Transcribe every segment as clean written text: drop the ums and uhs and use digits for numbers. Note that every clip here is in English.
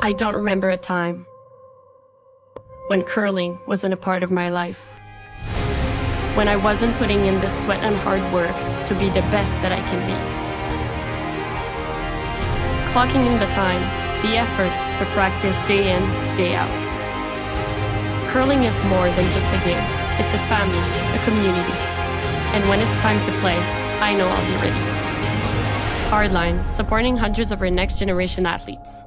I don't remember a time when curling wasn't a part of my life. When I wasn't putting in the sweat and hard work to be the best that I can be. Clocking in the time, the effort to practice day in, day out. Curling is more than just a game. It's a family, a community. And when it's time to play, I know I'll be ready. Hardline, supporting hundreds of our next generation athletes.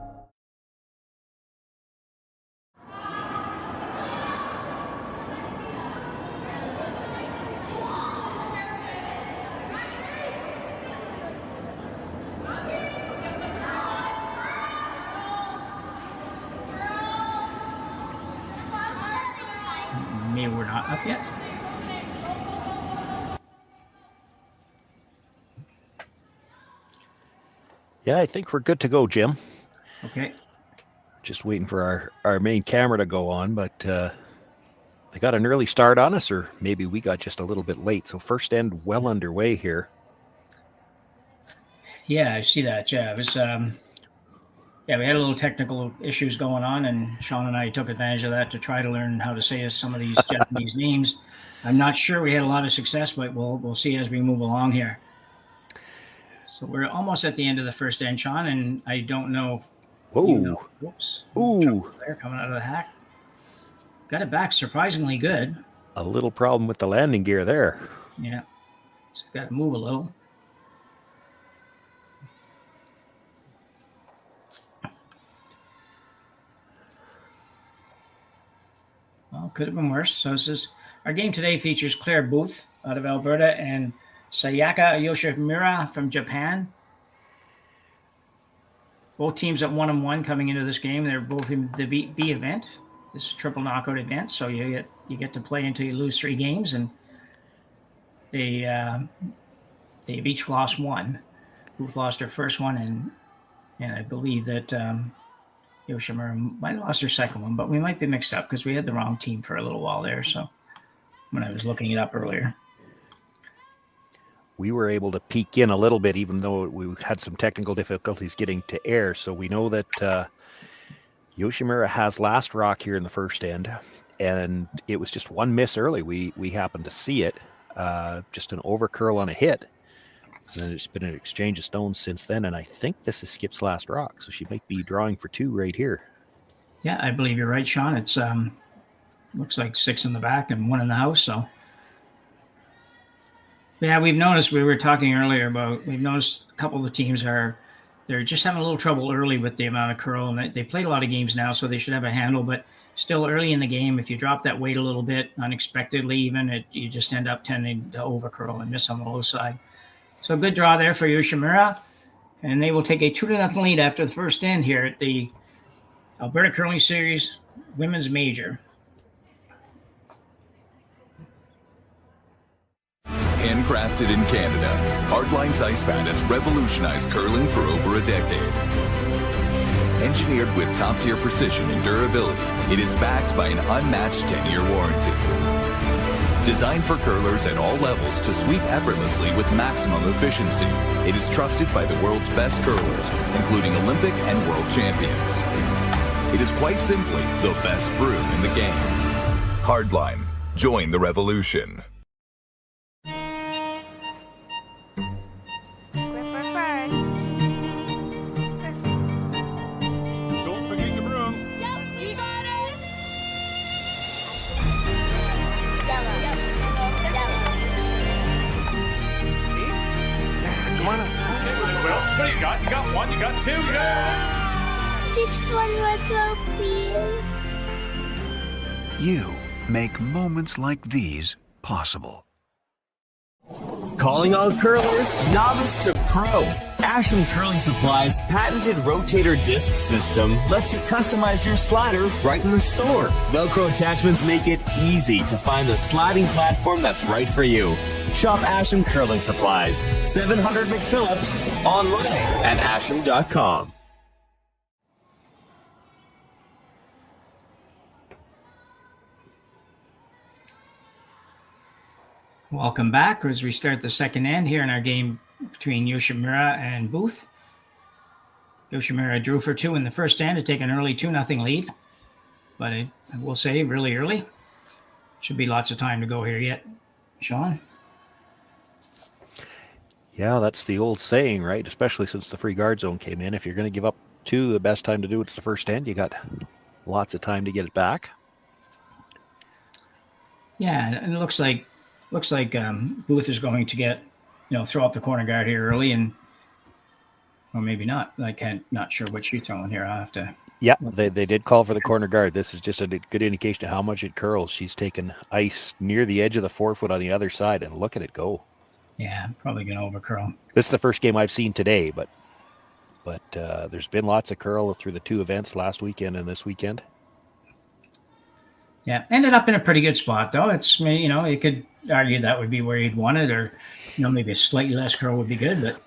Maybe we're not up yet. Yeah, I think we're good to go, Jim. Okay. Just waiting for our main camera to go on, but they got an early start on us, or maybe we got just a little bit late. So first end well underway here. Yeah, I see that. Yeah, it was. We had a little technical issues going on, and Shawn and I took advantage of that to try to learn how to say some of these Japanese names. I'm not sure we had a lot of success, but we'll see as we move along here. So we're almost at the end of the first end, Shawn, and I don't know if you know. Whoops. Ooh. There coming out of the hack. Got it back surprisingly good. A little problem with the landing gear there. Yeah. So got to move a little. Well, could have been worse. So our game today features Claire Booth out of Alberta and Sayaka Yoshimura from Japan. Both teams at 1-1 coming into this game. They're both in the B event. This is a triple knockout event, so you get to play until you lose 3 games, and they've each lost one. Booth lost her first one, and I believe that Yoshimura might have lost her second one, but we might be mixed up because we had the wrong team for a little while there. So when I was looking it up earlier, we were able to peek in a little bit, even though we had some technical difficulties getting to air. So we know that Yoshimura has last rock here in the first end, and it was just one miss early. We happened to see it, just an over curl on a hit. And then it's been an exchange of stones since then, and I think this is Skip's last rock, so she might be drawing for 2 right here. Yeah, I believe you're right, Shawn. It's looks like 6 in the back and 1 in the house. So yeah, we've noticed. We were talking earlier about. We've noticed a couple of the teams they're just having a little trouble early with the amount of curl, and they played a lot of games now, so they should have a handle. But still early in the game, if you drop that weight a little bit unexpectedly, even you just end up tending to over curl and miss on the low side. So good draw there for Yoshimura, and they will take a 2-0 lead after the first end here at the Alberta Curling Series Women's Major. Handcrafted in Canada, Hardline's ice pad has revolutionized curling for over a decade. Engineered with top-tier precision and durability, it is backed by an unmatched 10-year warranty. Designed for curlers at all levels to sweep effortlessly with maximum efficiency, it is trusted by the world's best curlers, including Olympic and world champions. It is quite simply the best broom in the game. Hardline. Join the revolution. What do you got? You got 1, you got 2, go! Just one more throw, please. You make moments like these possible. Calling all curlers, novice to pro. Ashland Curling Supply's patented rotator disc system lets you customize your slider right in the store. Velcro attachments make it easy to find the sliding platform that's right for you. Shop Ashland Curling Supplies, 700 McPhillips, online at ashland.com. Welcome back as we start the second end here in our game between Yoshimura and Booth. Yoshimura drew for 2 in the first stand to take an early 2-0 lead. But I will say really early. Should be lots of time to go here yet. Shawn? Yeah, that's the old saying, right? Especially since the free guard zone came in. If you're going to give up 2, the best time to do it's the first stand. You got lots of time to get it back. Yeah, and it looks like Booth is going to get, throw up the corner guard here early, or maybe not. Not sure what she's throwing here. I'll have to. Yeah, they did call for the corner guard. This is just a good indication of how much it curls. She's taken ice near the edge of the forefoot on the other side, and look at it go. Yeah, probably going to overcurl. This is the first game I've seen today, but there's been lots of curl through the 2 events last weekend and this weekend. Yeah, ended up in a pretty good spot, though. It's, you could argue that would be where you'd want it, or, maybe a slightly less curl would be good, but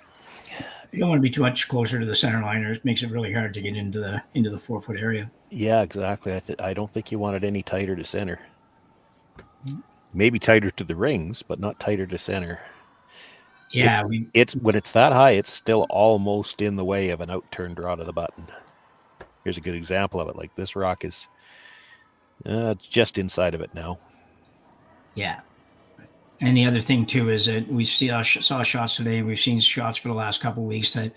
you don't want to be too much closer to the center line, or it makes it really hard to get into the forefoot area. Yeah, exactly. I don't think you want it any tighter to center. Maybe tighter to the rings, but not tighter to center. Yeah, it's when it's that high, it's still almost in the way of an out-turn draw to the button. Here's a good example of it. Like this rock is just inside of it now. Yeah. And the other thing, too, is that we saw shots today. We've seen shots for the last couple of weeks that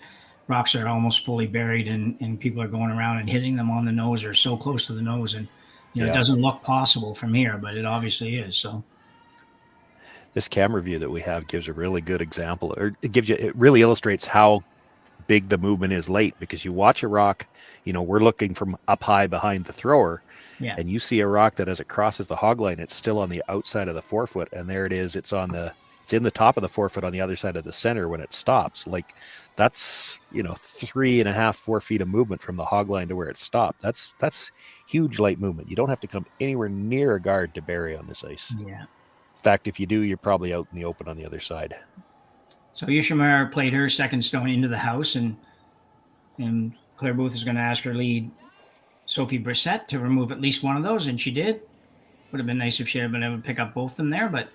rocks are almost fully buried, and people are going around and hitting them on the nose or so close to the nose. And, it doesn't look possible from here, but it obviously is. So this camera view that we have gives a really good example, or it really illustrates how big the movement is late, because you watch a rock, we're looking from up high behind the thrower, and you see a rock that as it crosses the hog line, it's still on the outside of the forefoot, and there it is. It's in the top of the forefoot on the other side of the center when it stops. Like that's 3.5, 4 feet of movement from the hog line to where it stopped. That's huge light movement. You don't have to come anywhere near a guard to bury on this ice. Yeah. In fact, if you do, you're probably out in the open on the other side. So Yoshimura played her second stone into the house, and Claire Booth is going to ask her lead, Sophie Brissette, to remove at least one of those, and she did. Would have been nice if she had been able to pick up both of them there, but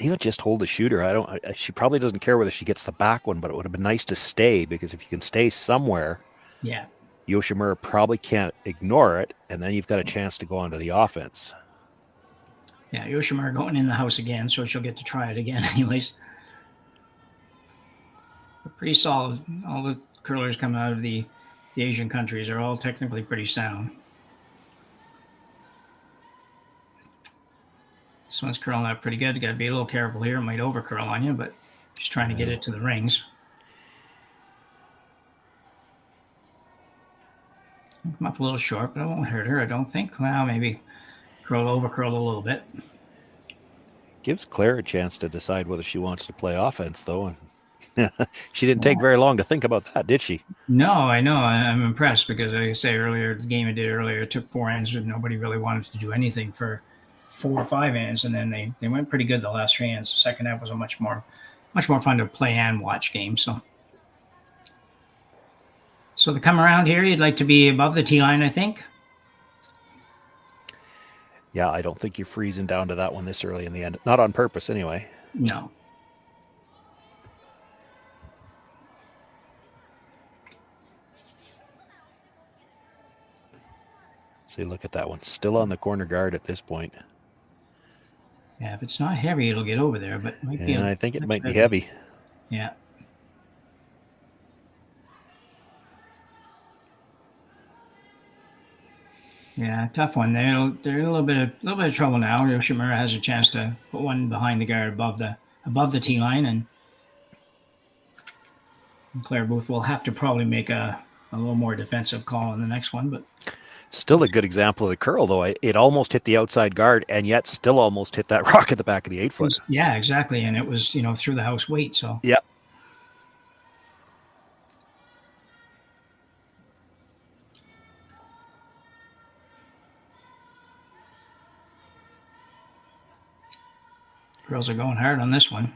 even just hold the shooter. She probably doesn't care whether she gets the back one, but it would have been nice to stay, because if you can stay somewhere, Yoshimura probably can't ignore it, and then you've got a chance to go onto the offense. Yeah, Yoshimura going in the house again, so she'll get to try it again anyways. But pretty solid. All the curlers coming out of the Asian countries are all technically pretty sound. This one's curling out pretty good. You got to be a little careful here. It might over curl on you, but just trying to get it to the rings. Come up a little short, but it won't hurt her, I don't think. Well, maybe over curl a little bit. Gives Claire a chance to decide whether she wants to play offense, though. And she didn't take very long to think about that, did she? No, I know. I'm impressed, because, like I say earlier, the game I did earlier, it took 4 hands, and nobody really wanted to do anything for 4 or 5 hands, and then they went pretty good the last 3 hands. The second half was a much more fun to play and watch game. So the come around here, you'd like to be above the tee line, I think. Yeah, I don't think you're freezing down to that one this early in the end. Not on purpose, anyway. No. See, look at that one. Still on the corner guard at this point. Yeah, if it's not heavy, it'll get over there, but it might be. I think it might be heavy. Yeah. Yeah, tough one. They're in a little bit of trouble now. Yoshimura has a chance to put one behind the guard above the tee line, and Claire Booth will have to probably make a little more defensive call on the next one. But still a good example of the curl, though. It almost hit the outside guard, and yet still almost hit that rock at the back of the 8-foot. Yeah, exactly, and it was through the house weight. So yeah. Girls are going hard on this one.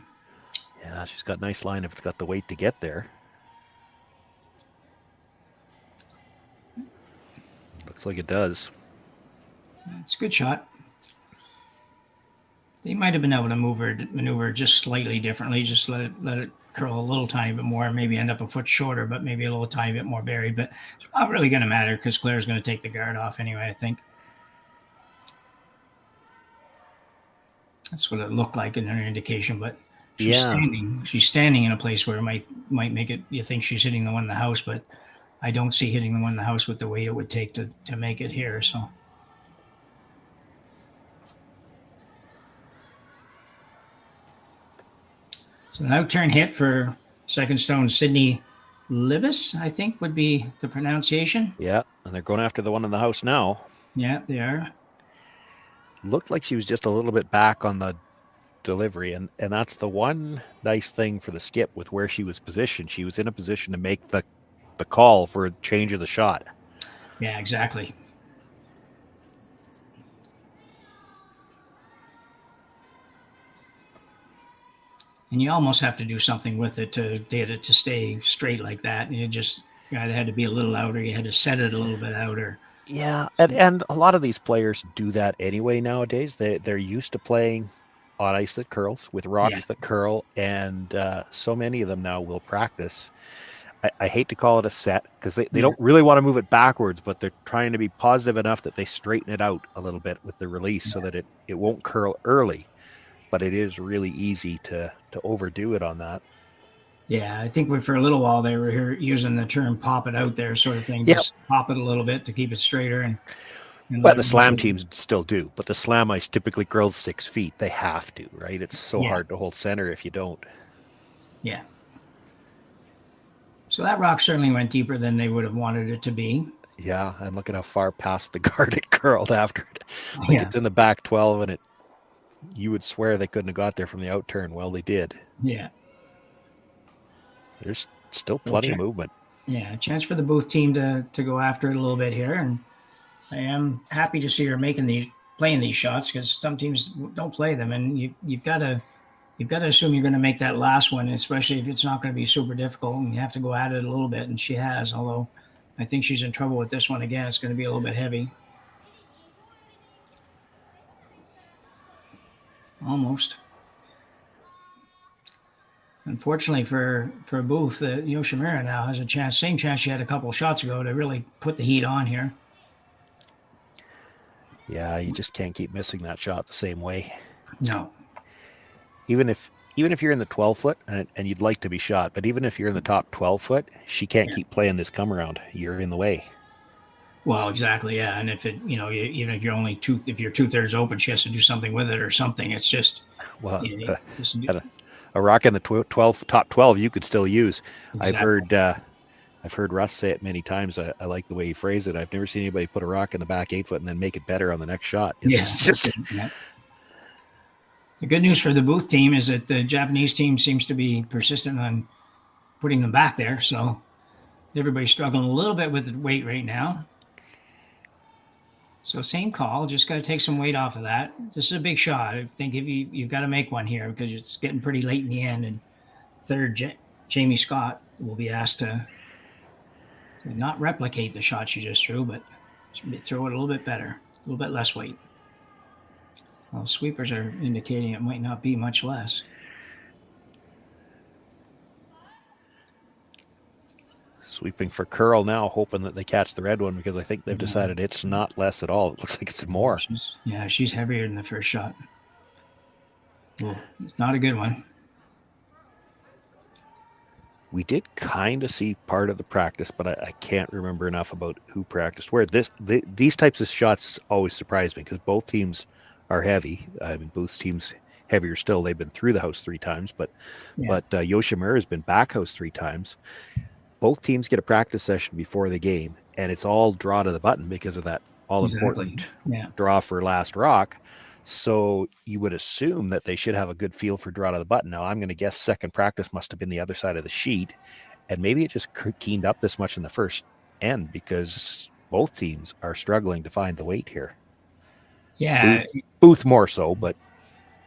Yeah, she's got a nice line if it's got the weight to get there. Looks like it does. It's a good shot. They might have been able to maneuver just slightly differently. Just let it curl a little tiny bit more, maybe end up a foot shorter, but maybe a little tiny bit more buried. But it's not really going to matter because Claire's going to take the guard off anyway, I think. That's what it looked like in her indication, but she's standing in a place where it might make it, you think she's hitting the one in the house, but I don't see hitting the one in the house with the weight it would take to make it here. So an out-turn hit for second stone Sydney Livis, I think would be the pronunciation. Yeah, and they're going after the one in the house now. Yeah, they are. Looked like she was just a little bit back on the delivery, and that's the one nice thing for the skip with where she was positioned. She was in a position to make the call for a change of the shot. Yeah, exactly. And you almost have to do something with it to get it to stay straight like that. And you either had to be a little outer, you had to set it a little bit outer. Yeah, and a lot of these players do that anyway nowadays. They're used to playing on ice that curls with rocks that curl, and so many of them now will practice. I hate to call it a set because they don't really want to move it backwards, but they're trying to be positive enough that they straighten it out a little bit with the release so that it won't curl early. But it is really easy to overdo it on that. Yeah, I think for a little while they were here using the term "pop it out there" sort of thing. Yep. Just pop it a little bit to keep it straighter. And but the slam teams still do. But the slam ice typically curls 6 feet. They have to, right? It's so hard to hold center if you don't. Yeah. So that rock certainly went deeper than they would have wanted it to be. Yeah, and look at how far past the guard it curled after it. It's in the back 12, and you would swear they couldn't have got there from the out turn. Well, they did. Yeah. There's still plenty of movement. Yeah, a chance for the Booth team to go after it a little bit here, and I am happy to see her playing these shots because some teams don't play them, and you've got to assume you're going to make that last one, especially if it's not going to be super difficult, and you have to go at it a little bit, and she has. Although I think she's in trouble with this one again. It's going to be a little bit heavy. Almost. Unfortunately for Booth, Yoshimura now has a chance, same chance she had a couple of shots ago to really put the heat on here. Yeah, you just can't keep missing that shot the same way. No. Even if you're in the 12 foot and you'd like to be shot, but even if you're in the top 12 foot, she can't keep playing this come around. You're in the way. Well, exactly, yeah. And if even if you're only if you're 2/3 open, she has to do something with it or something. It's just a rock in the top 12 you could still use. Exactly. I've heard Russ say it many times. I like the way he phrased it. I've never seen anybody put a rock in the back 8 foot and then make it better on the next shot. It's just. The good news for the Booth team is that the Japanese team seems to be persistent on putting them back there. So everybody's struggling a little bit with the weight right now. So same call, just got to take some weight off of that. This is a big shot. I think if you've got to make one here because it's getting pretty late in the end. And third, Jamie Scott will be asked to not replicate the shot she just threw, but throw it a little bit better, a little bit less weight. Well, sweepers are indicating it might not be much less. Sweeping for curl now, hoping that they catch the red one because I think they've decided it's not less at all. It looks like it's more. She's heavier than the first shot. Well, it's not a good one. We did kind of see part of the practice, but I can't remember enough about who practiced where. These types of shots always surprise me because both teams are heavy. I mean, Booth's team's heavier still. They've been through the house 3 times, but Yoshimura has been back house 3 times. Both teams get a practice session before the game, and it's all draw to the button because of that all-important draw for last rock. So you would assume that they should have a good feel for draw to the button. Now, I'm going to guess second practice must have been the other side of the sheet, and maybe it just keened up this much in the first end because both teams are struggling to find the weight here. Yeah, Booth more so, but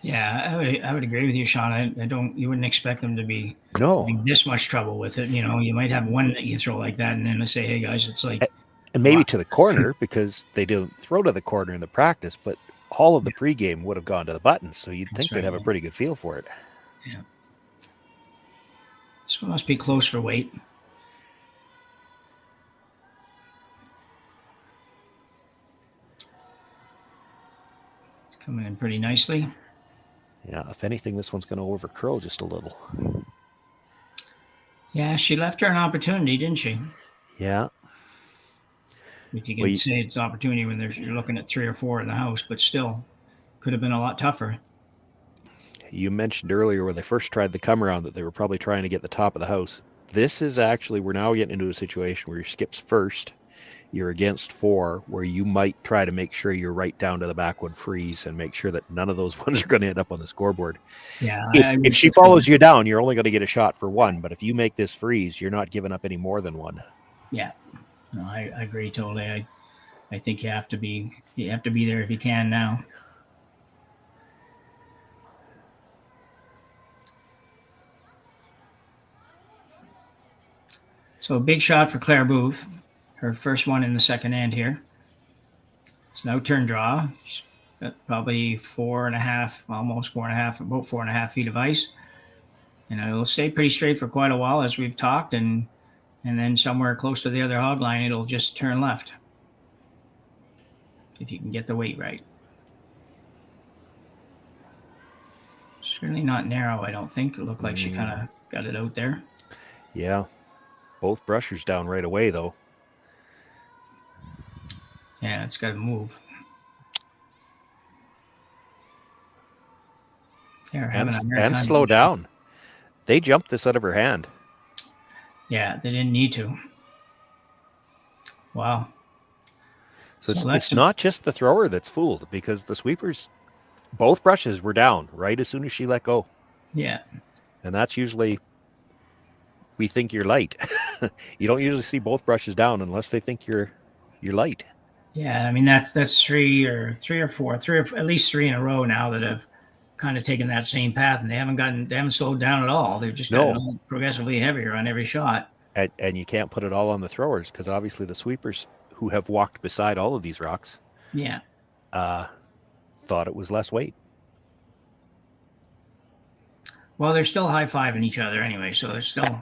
yeah, I would agree with you, Shawn. You wouldn't expect them to be having this much trouble with it. You might have one that you throw like that, and then they say, "Hey guys, it's like," and maybe to the corner because they don't throw to the corner in the practice, but all of the pregame would have gone to the button, so you'd think they'd have a pretty good feel for it. Yeah. This one must be close for weight. Coming in pretty nicely. Yeah, if anything, this one's going to over curl just a little. Yeah, she left her an opportunity, didn't she? Yeah. If you can say it's opportunity when you're looking at 3 or 4 in the house, but still could have been a lot tougher. You mentioned earlier when they first tried the come around that they were probably trying to get the top of the house. This is actually, we're now getting into a situation where your skip's first, you're against 4, where you might try to make sure you're right down to the back one freeze and make sure that none of those ones are going to end up on the scoreboard. Yeah. If she follows you down, you're only going to get a shot for 1, but if you make this freeze, you're not giving up any more than 1. Yeah. No, I agree totally. I think you have to be there if you can now. So a big shot for Claire Booth, her first one in the second end here. It's an out-turn draw. She's got probably 4.5, almost 4.5, about 4.5 feet of ice. And it'll stay pretty straight for quite a while, as we've talked, and then somewhere close to the other hog line, it'll just turn left. If you can get the weight right. Certainly not narrow, I don't think. It looked like she kind of got it out there. Yeah. Both brushers down right away, though. Yeah, it's got to move. And slow down. They jumped this out of her hand. Yeah, they didn't need to. Wow. So it's not just the thrower that's fooled, because the sweepers, both brushes were down right as soon as she let go. Yeah. And that's usually, we think you're light. You don't usually see both brushes down unless they think you're light. Yeah, I mean that's three or four, at least 3 in a row now that have kind of taken that same path, and they haven't slowed down at all. They've just gotten progressively heavier on every shot. And you can't put it all on the throwers, because obviously the sweepers who have walked beside all of these rocks, thought it was less weight. Well, they're still high-fiving each other anyway, so they're still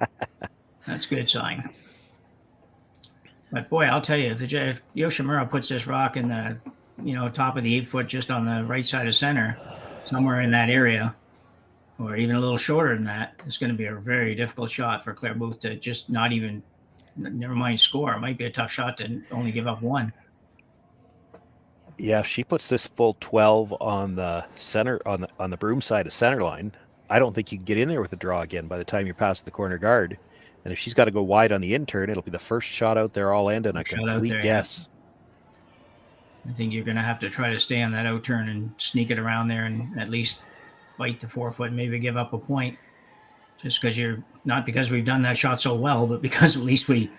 that's a good sign. But boy, I'll tell you, if Yoshimura puts this rock in the top of the 8-foot, just on the right side of center, somewhere in that area, or even a little shorter than that, it's going to be a very difficult shot for Claire Booth to just never mind score. It might be a tough shot to only give up 1. Yeah, if she puts this full 12 on the center, on the broom side of center line, I don't think you can get in there with a draw again by the time you're past the corner guard. And if she's got to go wide on the in-turn, it'll be the first shot out there all end and a complete guess. Yeah. I think you're going to have to try to stay on that out-turn and sneak it around there and at least bite the 4-foot, maybe give up a point. Just because not because we've done that shot so well, but because at least we've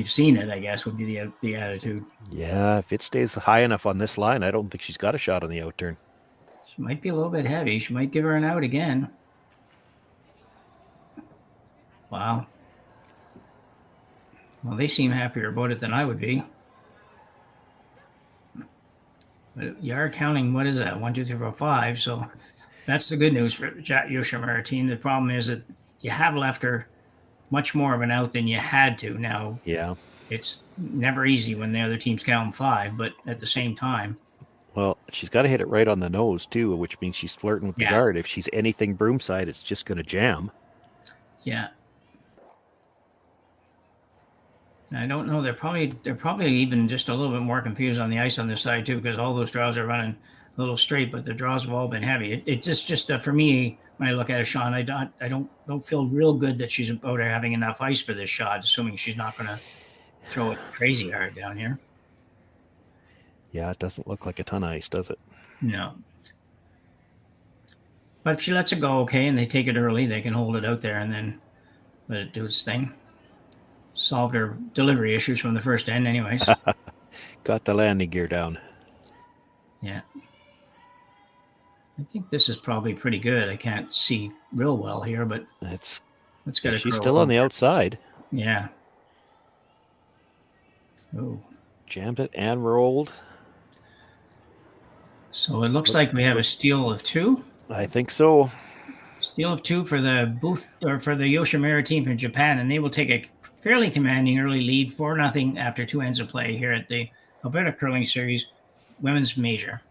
seen it, I guess, would be the attitude. Yeah, if it stays high enough on this line, I don't think she's got a shot on the out-turn. She might be a little bit heavy. She might give her an out again. Wow. Well, they seem happier about it than I would be. But you are counting, what is that? 1, 2, 3, 4, 5. So that's the good news for the Yoshimura team. The problem is that you have left her much more of an out than you had to. Now, it's never easy when the other team's counting 5, but at the same time. Well, she's got to hit it right on the nose, too, which means she's flirting with the guard. If she's anything broom side, it's just going to jam. Yeah. I don't know. They're probably even just a little bit more confused on the ice on this side too, because all those draws are running a little straight, but the draws have all been heavy. It just for me, when I look at it, Shawn, I don't feel real good that she's about having enough ice for this shot, assuming she's not going to throw it crazy hard down here. Yeah, it doesn't look like a ton of ice, does it? No. But if she lets it go okay and they take it early, they can hold it out there and then let it do its thing. Solved her delivery issues from the first end anyways. Got the landing gear down. Yeah. I think this is probably pretty good. I can't see real well here, but let's get it. She's still on the outside. Yeah. Oh. Jammed it and rolled. So it looks like we have a steal of 2. I think so. Steal of 2 for the Yoshimura team from Japan, and they will take a fairly commanding early lead 4-0 after 2 ends of play here at the Alberta Curling Series Women's Major.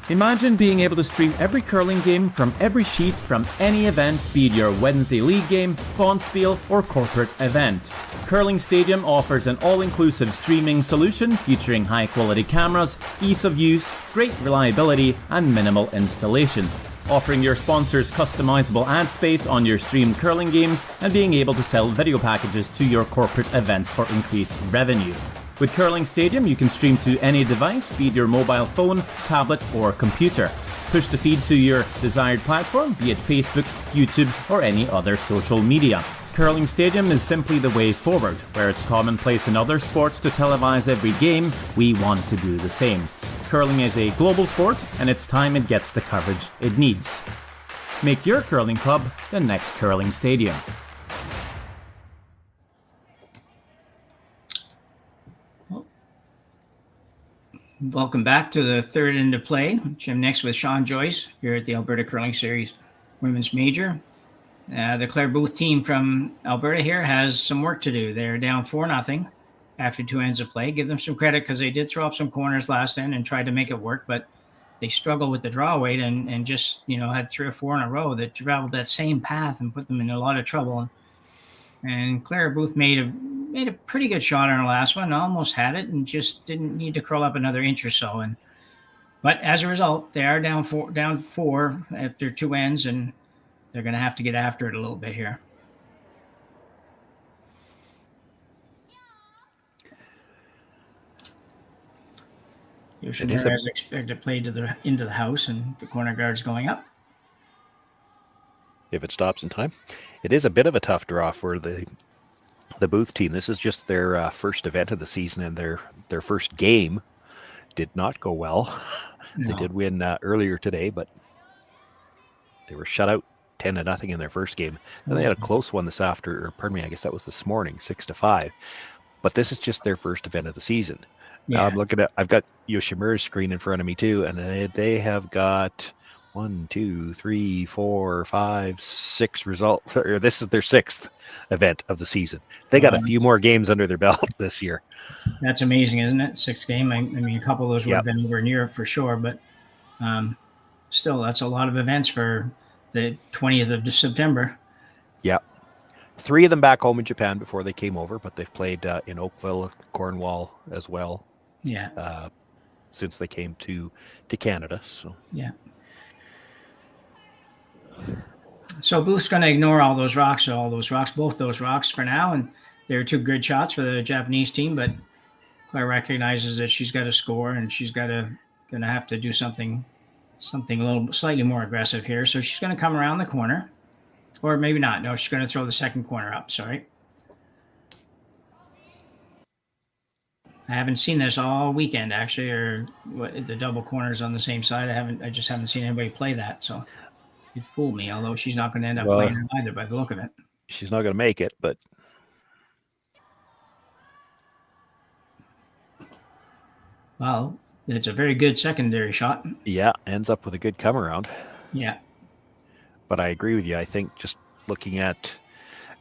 Imagine being able to stream every curling game from every sheet from any event, be it your Wednesday league game, bonspiel, or corporate event. Curling Stadium offers an all-inclusive streaming solution featuring high-quality cameras, ease of use, great reliability, and minimal installation. Offering your sponsors customizable ad space on your streamed curling games and being able to sell video packages to your corporate events for increased revenue. With Curling Stadium, you can stream to any device, be it your mobile phone, tablet, or computer. Push the feed to your desired platform, be it Facebook, YouTube, or any other social media. Curling Stadium is simply the way forward. Where it's commonplace in other sports to televise every game, we want to do the same. Curling is a global sport, and it's time it gets the coverage it needs. Make your curling club the next Curling Stadium. Welcome back to the third end of play. Jim next with Shawn Joyce here at the Alberta Curling Series Women's Major. The Claire Booth team from Alberta here has some work to do. They're down 4-0 after 2 ends of play. Give them some credit because they did throw up some corners last end and tried to make it work, but they struggled with the draw weight and just, had 3 or 4 in a row that traveled that same path and put them in a lot of trouble. And Claire Booth made a pretty good shot on her last one, almost had it, and just didn't need to curl up another inch or so. But as a result, they are down four after 2 ends, and they're going to have to get after it a little bit here. Yoshimura has expected to play into the house, and the corner guard's going up. If it stops in time. It is a bit of a tough draw for the Booth team. This is just their first event of the season, and their first game did not go well. No. They did win earlier today, but they were shut out 10-0 in their first game. And they had a close one I guess that was this morning, 6-5. But this is just their first event of the season. Yeah. Now I'm looking at, I've got Yoshimura's screen in front of me too, and they have got 1, 2, 3, 4, 5, 6 results. This is their 6th event of the season. They got a few more games under their belt this year. That's amazing, isn't it? 6th game. I mean, a couple of those would have been over in Europe for sure, but still, that's a lot of events for the 20th of September. Yeah. 3 of them back home in Japan before they came over, but they've played in Oakville, Cornwall as well. Yeah. Since they came to Canada. So yeah. So Booth's going to ignore both those rocks for now, and they're 2 good shots for the Japanese team. But Claire recognizes that she's got to score, and she's going to have to do something a little slightly more aggressive here. So she's going to come around the corner, or maybe not. No, she's going to throw the second corner up. Sorry, I haven't seen this all weekend actually, or the double corners on the same side. I just haven't seen anybody play that. So. It fooled me, although she's not going to end up playing it either by the look of it. She's not going to make it, but... Well, it's a very good secondary shot. Yeah, ends up with a good come around. Yeah. But I agree with you. I think just looking at...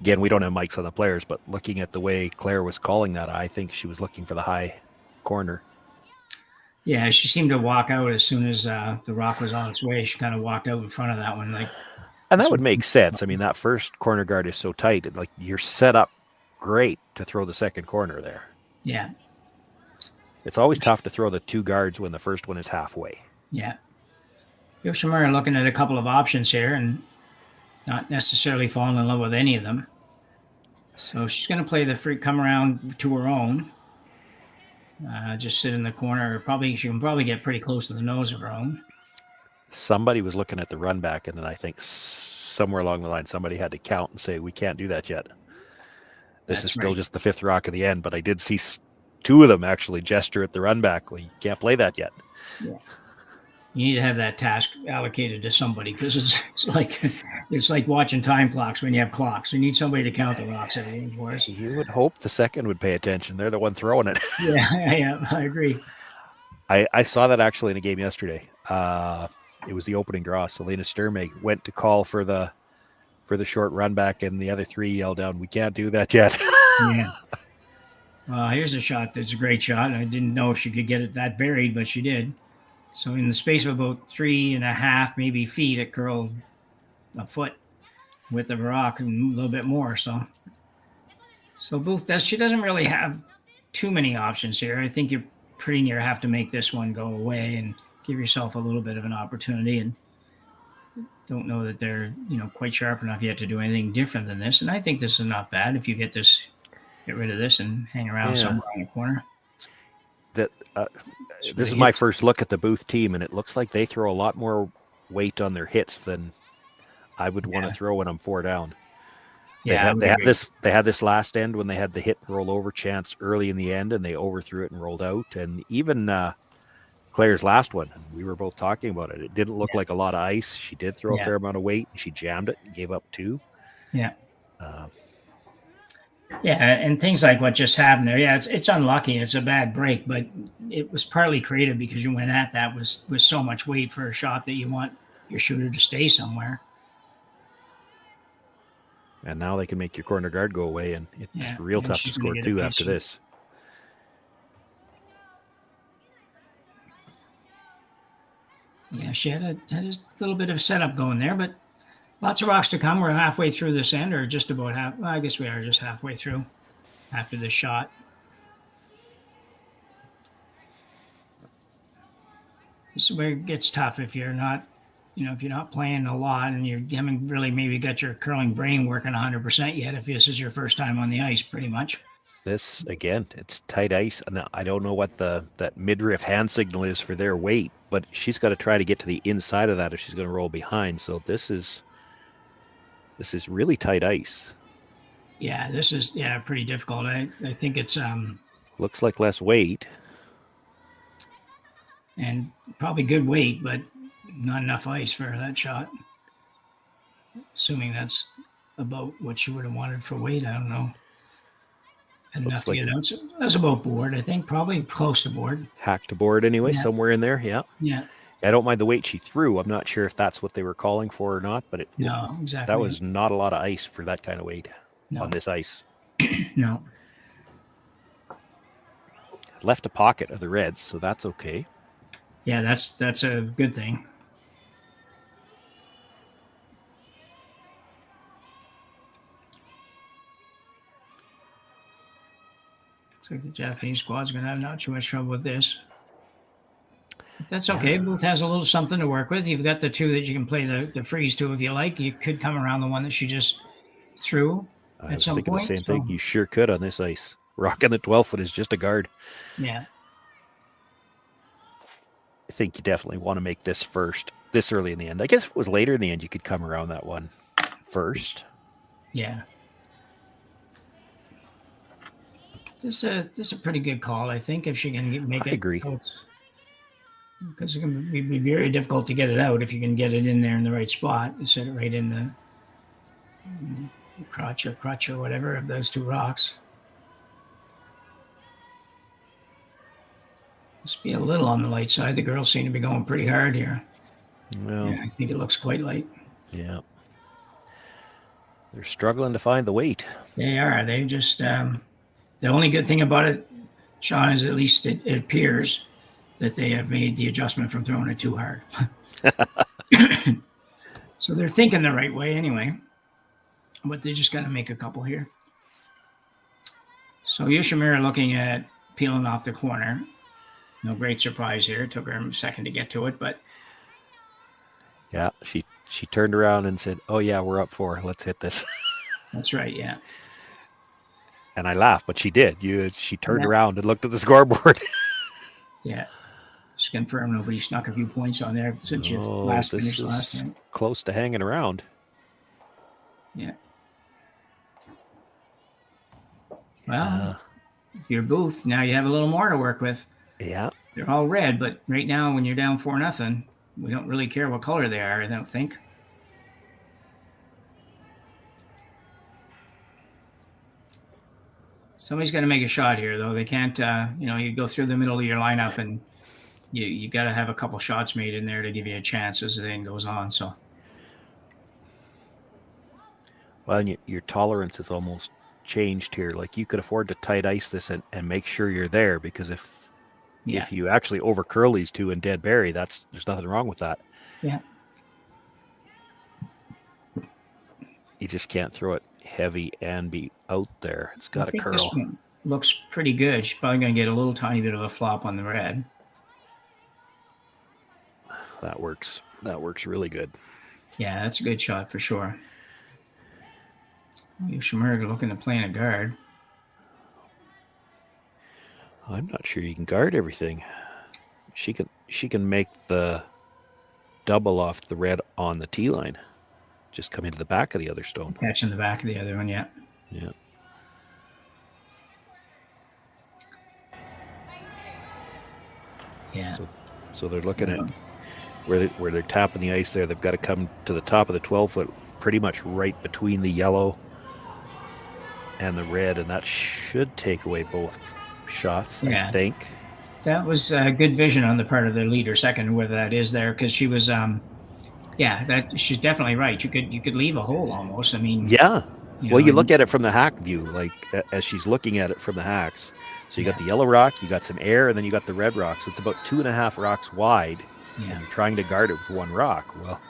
Again, we don't have mics on the players, but looking at the way Claire was calling that, I think she was looking for the high corner. Yeah, she seemed to walk out as soon as the rock was on its way. She kind of walked out in front of that one. And that would make sense. I mean, that first corner guard is so tight. You're set up great to throw the second corner there. Yeah. It's always tough to throw the 2 guards when the first one is halfway. Yeah. Yoshimura looking at a couple of options here and not necessarily falling in love with any of them. So she's going to play the free come around to her own. Just sit in the corner. She can probably get pretty close to the nose of her own. Somebody was looking at the run back, and then I think somewhere along the line somebody had to count and say, we can't do that yet. This is still just the 5th rock of the end, but I did see two of them actually gesture at the run back. Well, you can't play that yet. Yeah. You need to have that task allocated to somebody because it's like watching time clocks when you have clocks. You need somebody to count the rocks every game for us. You would hope the second would pay attention. They're the one throwing it. Yeah, I agree. I saw that actually in a game yesterday. It was the opening draw. Selena Sturmey went to call for the short run back, and the other three yelled down, "We can't do that yet." Yeah. Here's a shot that's a great shot. I didn't know if she could get it that buried, but she did. So in the space of about 3.5 maybe feet, it curled a foot width of a rock and a little bit more. So Booth she doesn't really have too many options here. I think you pretty near have to make this one go away and give yourself a little bit of an opportunity. And don't know that they're quite sharp enough yet to do anything different than this. And I think this is not bad if you get rid of this and hang around somewhere on the corner. That this is my first look at the Booth team, and it looks like they throw a lot more weight on their hits than I would want to throw when I'm 4 down. They had this last end when they had the hit and roll over chance early in the end, and they overthrew it and rolled out. And even Claire's last one, we were both talking about it. It didn't look like a lot of ice. She did throw a fair amount of weight, and she jammed it and gave up 2. Yeah. And things like what just happened there. Yeah, it's unlucky. It's a bad break, but it was partly creative because you went at that with so much weight for a shot that you want your shooter to stay somewhere. And now they can make your corner guard go away, and it's real tough to score 2 after this. Yeah, she had a little bit of setup going there, but lots of rocks to come. We're halfway through this end, or just about half. Well, I guess we are just halfway through after this shot. This is where it gets tough if you're not, if you're not playing a lot and you haven't really maybe got your curling brain working 100% yet. If this is your first time on the ice, pretty much. This again, it's tight ice, and I don't know what that midriff hand signal is for their weight, but she's got to try to get to the inside of that if she's going to roll behind. So this is really tight ice. Yeah, this is pretty difficult. I think it's looks like less weight. And probably good weight, but not enough ice for that shot. Assuming that's about what you would have wanted for weight, I don't know. Enough to get out. So that's about board, I think, probably close to board. Hack to board anyway, somewhere in there, Yeah. I don't mind the weight she threw. I'm not sure if that's what they were calling for or not, but no, exactly. That was not a lot of ice for that kind of weight on this ice. No. Left a pocket of the Reds, so that's okay. Yeah, that's a good thing. Looks like the Japanese squad's going to have not too much trouble with this. That's okay. Booth has a little something to work with. You've got the 2 that you can play the freeze to if you like. You could come around the one that she just threw at some point. I was thinking the same thing. You sure could on this ice. Rocking the 12-foot is just a guard. Yeah. I think you definitely want to make this first, this early in the end. I guess if it was later in the end, you could come around that one first. Yeah. This is a pretty good call, I think, if she can make it. I agree. Because it can be very difficult to get it out if you can get it in there in the right spot. You set it right in the crotch or whatever of those 2 rocks. Must be a little on the light side. The girls seem to be going pretty hard here. Well, I think it looks quite light. Yeah. They're struggling to find the weight. They are. They just, the only good thing about it, Shawn, is at least it appears that they have made the adjustment from throwing it too hard. So they're thinking the right way anyway. But they just got to make a couple here. So Yoshimura looking at peeling off the corner. No great surprise here. It took her a second to get to it, but yeah, she turned around and said, "Oh yeah, we're up 4. Let's hit this." That's right. Yeah. And I laughed, but she did. She turned around and looked at the scoreboard. Yeah. Just confirm nobody snuck a few points on there since you last finished last night. Close to hanging around. Yeah. Well, If you're Booth, now you have a little more to work with. Yeah. They're all red, but right now when you're down 4-0, we don't really care what color they are, I don't think. Somebody's got to make a shot here, though. They can't, you go through the middle of your lineup and you got to have a couple shots made in there to give you a chance as the thing goes on. So, well, and your tolerance is almost changed here. Like you could afford to tight ice this and make sure you're there, because if you actually over curl these two and dead bury, there's nothing wrong with that. Yeah. You just can't throw it heavy and be out there. It's got to curl. This one looks pretty good. She's probably going to get a little tiny bit of a flop on the red. That works. That works really good. Yeah, that's a good shot for sure. Yoshimura looking to play in a guard. I'm not sure you can guard everything. She can make the double off the red on the tee line. Just come into the back of the other stone. Catch in the back of the other one, yeah. Yeah. Yeah. So they're looking at where they're tapping the ice there. They've got to come to the top of the 12-foot, pretty much right between the yellow and the red, and that should take away both shots, I think. That was good vision on the part of the leader second, whoever that is there, because she was she's definitely right. You could leave a hole almost. I mean, you look at it from the hack view, like as she's looking at it from the hacks. So you got the yellow rock, you got some air, and then you got the red rock. So it's about 2.5 rocks wide, and you're trying to guard it with one rock. Well,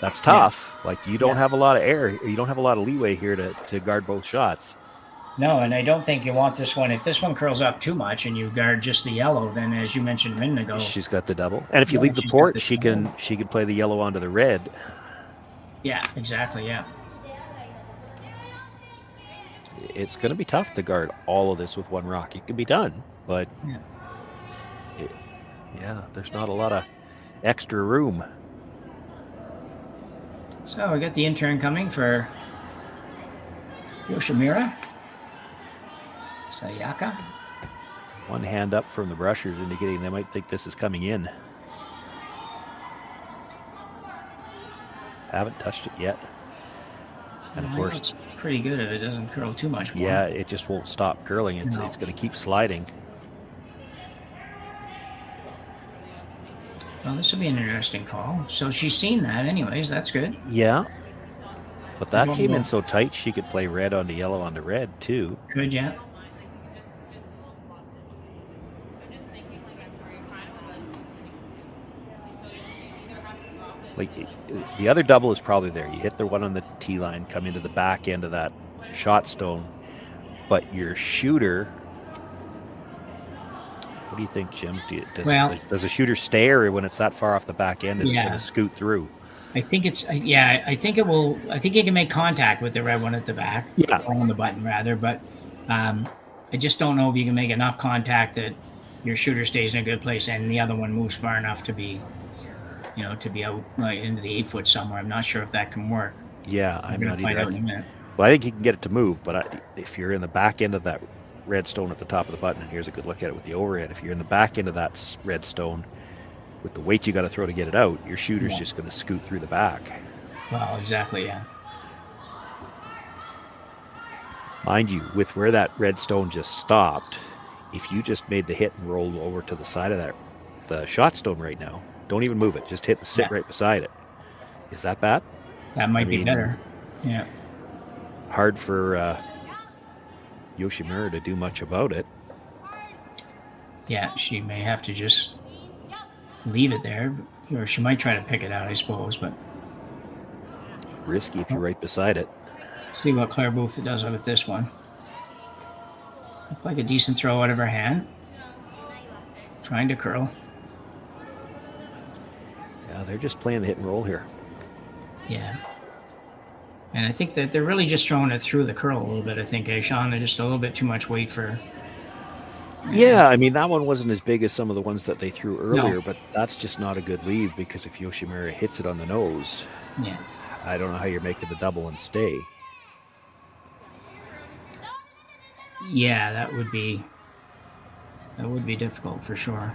that's tough. Like you don't have a lot of air, you don't have a lot of leeway here to guard both shots. No, and I don't think you want this one. If this one curls up too much and you guard just the yellow, then as you mentioned a minute ago, she's got the double. And if you leave the port, she can play the yellow onto the red. Yeah, exactly. Yeah. It's going to be tough to guard all of this with one rock. It can be done, but there's not a lot of extra room. So we got the intern coming for Yoshimura. Sayaka. One hand up from the brushers indicating they might think this is coming in. Haven't touched it yet. And of course, it's pretty good if it doesn't curl too much more. Yeah, it just won't stop curling. It's going to keep sliding. Well, this will be an interesting call. So she's seen that anyways. That's good. Yeah. But that came in so tight, she could play red onto yellow onto red, too. Could, yeah. Like, the other double is probably there. You hit the one on the tee line, come into the back end of that shot stone. But your shooter... What do you think, Jim? Does a shooter stay, or when it's that far off the back end, is it going to scoot through? I think it's I think it will. I think you can make contact with the red one at the back. Yeah, on the button rather. But I just don't know if you can make enough contact that your shooter stays in a good place and the other one moves far enough to be, to be out into the 8-foot somewhere. I'm not sure if that can work. Yeah, I'm not either. Well, I think you can get it to move, but if you're in the back end of that red stone at the top of the button, and here's a good look at it with the overhead. If you're in the back end of that red stone, with the weight you got to throw to get it out, your shooter's just going to scoot through the back. Well, exactly, yeah. Mind you, with where that red stone just stopped, if you just made the hit and rolled over to the side of the shot stone right now, don't even move it. Just hit and sit right beside it. Is that bad? That might be better. Yeah. Hard for Yoshimura to do much about it. Yeah, she may have to just leave it there, or she might try to pick it out, I suppose, but risky if you're right beside it. See what Claire Booth does with this one. Looked like a decent throw out of her hand. Trying to curl. Yeah, they're just playing the hit and roll here. Yeah. And I think that they're really just throwing it through the curl a little bit, I think, Shawn. They're just a little bit too much weight for... Yeah, I mean, that one wasn't as big as some of the ones that they threw earlier, but that's just not a good lead, because if Yoshimura hits it on the nose, I don't know how you're making the double and stay. Yeah, that would be difficult for sure.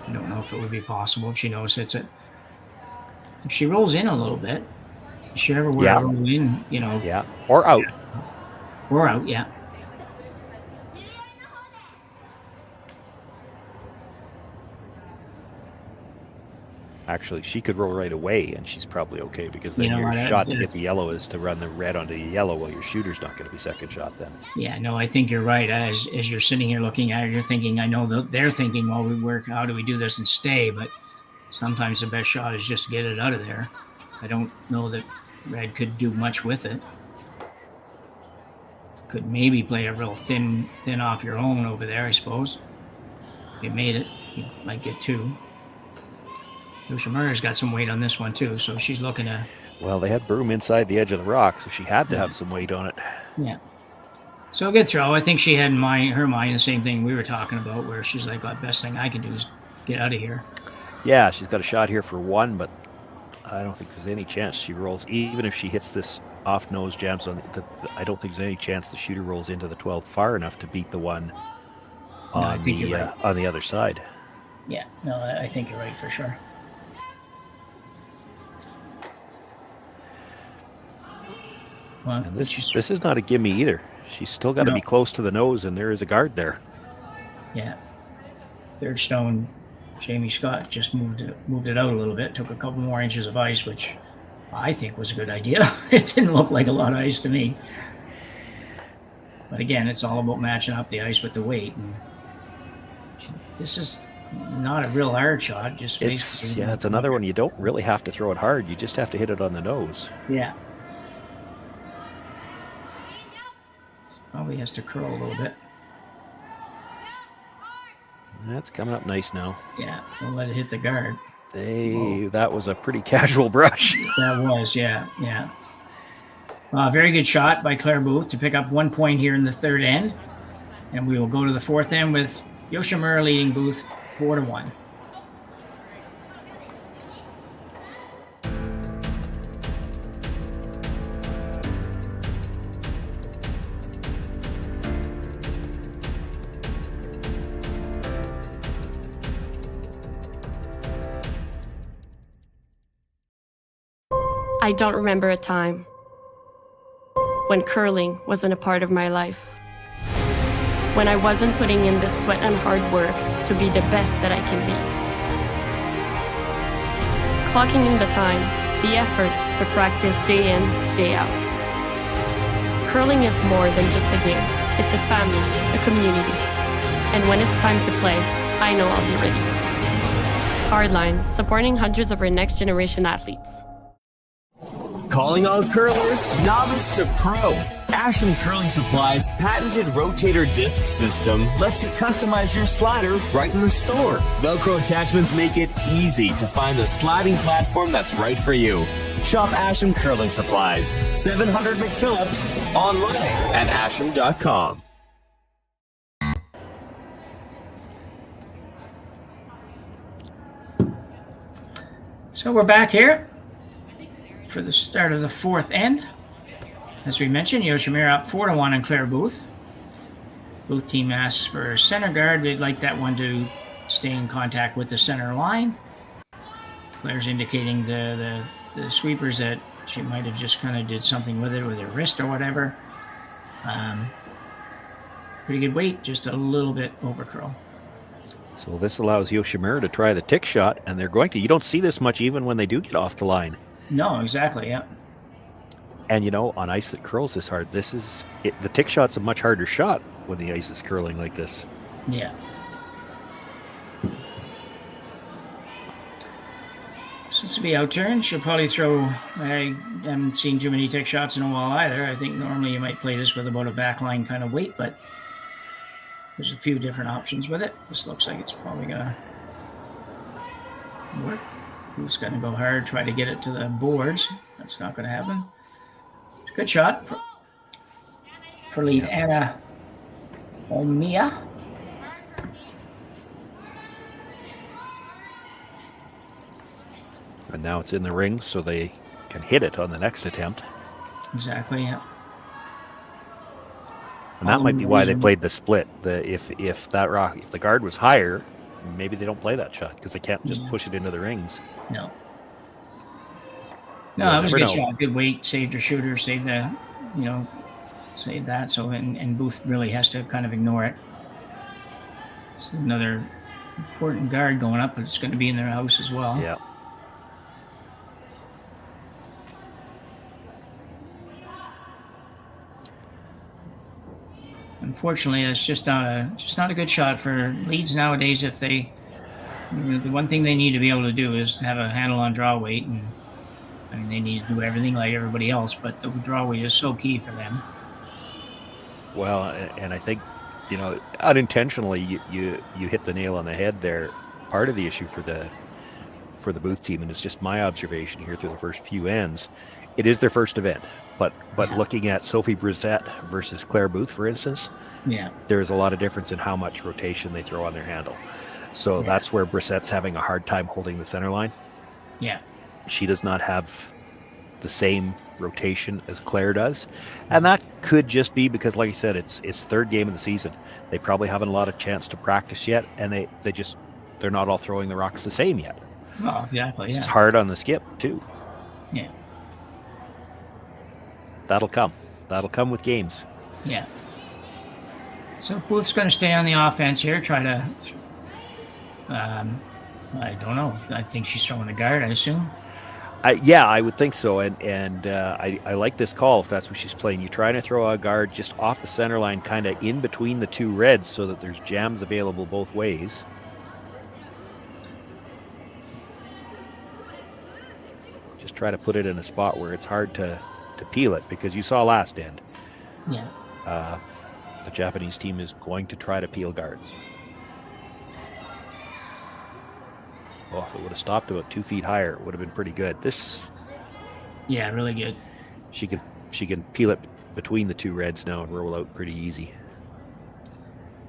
I don't know if it would be possible if she knows it's it. If she rolls in a little bit, if she ever were to roll in, Yeah, or out. Or out, yeah. Actually, she could roll right away, and she's probably okay, because then your shot to hit the yellow is to run the red onto the yellow, while your shooter's not going to be second shot then. Yeah, no, I think you're right. As you're sitting here looking at it, you're thinking, I know that they're thinking, well, how do we do this and stay? But sometimes the best shot is just get it out of there. I don't know that red could do much with it. Could maybe play a real thin off your own over there, I suppose. If you made it, you might get two. Yoshimura's got some weight on this one too, so she's looking to... Well, they had Broom inside the edge of the rock, so she had to have some weight on it. Yeah. So a good throw. I think she had in her mind the same thing we were talking about, where she's like, the best thing I can do is get out of here. Yeah, she's got a shot here for one, but I don't think there's any chance she rolls. Even if she hits this off nose, jams on I don't think there's any chance the shooter rolls into the 12 far enough to beat the one on the other side. Yeah, no, I think you're right for sure. Well, and this is not a gimme either. She's still got to be close to the nose, and there is a guard there. Yeah. Third stone, Jamie Scott just moved it out a little bit, took a couple more inches of ice, which I think was a good idea. It didn't look like a lot of ice to me. But again, it's all about matching up the ice with the weight. And this is not a real hard shot. It's another one. You don't really have to throw it hard. You just have to hit it on the nose. Yeah. Probably has to curl a little bit. That's coming up nice now. Yeah, don't let it hit the guard. That was a pretty casual brush. That was, yeah. Very good shot by Claire Booth to pick up 1 point here in the third end. And we will go to the fourth end with Yoshimura leading Booth 4-1. I don't remember a time when curling wasn't a part of my life. When I wasn't putting in the sweat and hard work to be the best that I can be. Clocking in the time, the effort to practice day in, day out. Curling is more than just a game. It's a family, a community. And when it's time to play, I know I'll be ready. Hardline, supporting hundreds of our next generation athletes. Calling all curlers, novice to pro. Asham Curling Supply's patented rotator disc system lets you customize your slider right in the store. Velcro attachments make it easy to find the sliding platform that's right for you. Shop Asham Curling Supplies, 700 McPhillips, online at asham.com. So we're back here for the start of the fourth end. As we mentioned, Yoshimura up 4-1 on Claire Booth. Booth team asks for center guard. They'd like that one to stay in contact with the center line. Claire's indicating the sweepers that she might have just kind of did something with it with her wrist or whatever. Pretty good weight, just a little bit over curl. So this allows Yoshimura to try the tick shot, and they're going to. You don't see this much even when they do get off the line. No, exactly, yeah. And on ice that curls this hard, the tick shot's a much harder shot when the ice is curling like this. Yeah. So this will be out turn. She'll probably throw. I haven't seen too many tick shots in a while either. I think normally you might play this with about a backline kind of weight, but there's a few different options with it. This looks like it's probably gonna work. Who's gonna go hard, try to get it to the boards? That's not gonna happen. It's a good shot for lead Anna Omiya. And now it's in the ring, so they can hit it on the next attempt. Exactly, yeah. And that might be why they played the split. If the guard was higher, maybe they don't play that shot because they can't just push it into the rings. No. No, that was a good shot. Good weight, saved her shooter, saved the, save that. So and Booth really has to kind of ignore it. It's another important guard going up, but it's going to be in their house as well. Yeah. Unfortunately, it's just not a good shot for leads nowadays. If the one thing they need to be able to do is have a handle on draw weight, and I mean they need to do everything like everybody else, but the draw weight is so key for them. Well, and I think unintentionally you hit the nail on the head there. Part of the issue for the Booth team, and it's just my observation here through the first few ends, it is their first event. But looking at Sophie Brissett versus Claire Booth, for instance, there's a lot of difference in how much rotation they throw on their handle. So that's where Brissett's having a hard time holding the center line. Yeah. She does not have the same rotation as Claire does. And that could just be because, like I said, it's third game of the season. They probably haven't a lot of chance to practice yet, and they're not all throwing the rocks the same yet. Oh, exactly. Yeah. It's hard on the skip too. Yeah. That'll come with games. Yeah. So Booth's going to stay on the offense here. Try to. I don't know. I think she's throwing a guard, I assume. I would think so. And I like this call if that's what she's playing. You're trying to throw a guard just off the center line, kind of in between the two reds, so that there's jams available both ways. Just try to put it in a spot where it's hard to peel it, because you saw last end. Yeah. The Japanese team is going to try to peel guards. Well, if it would have stopped about 2 feet higher, it would have been pretty good. Yeah, really good. She can peel it between the two reds now and roll out pretty easy.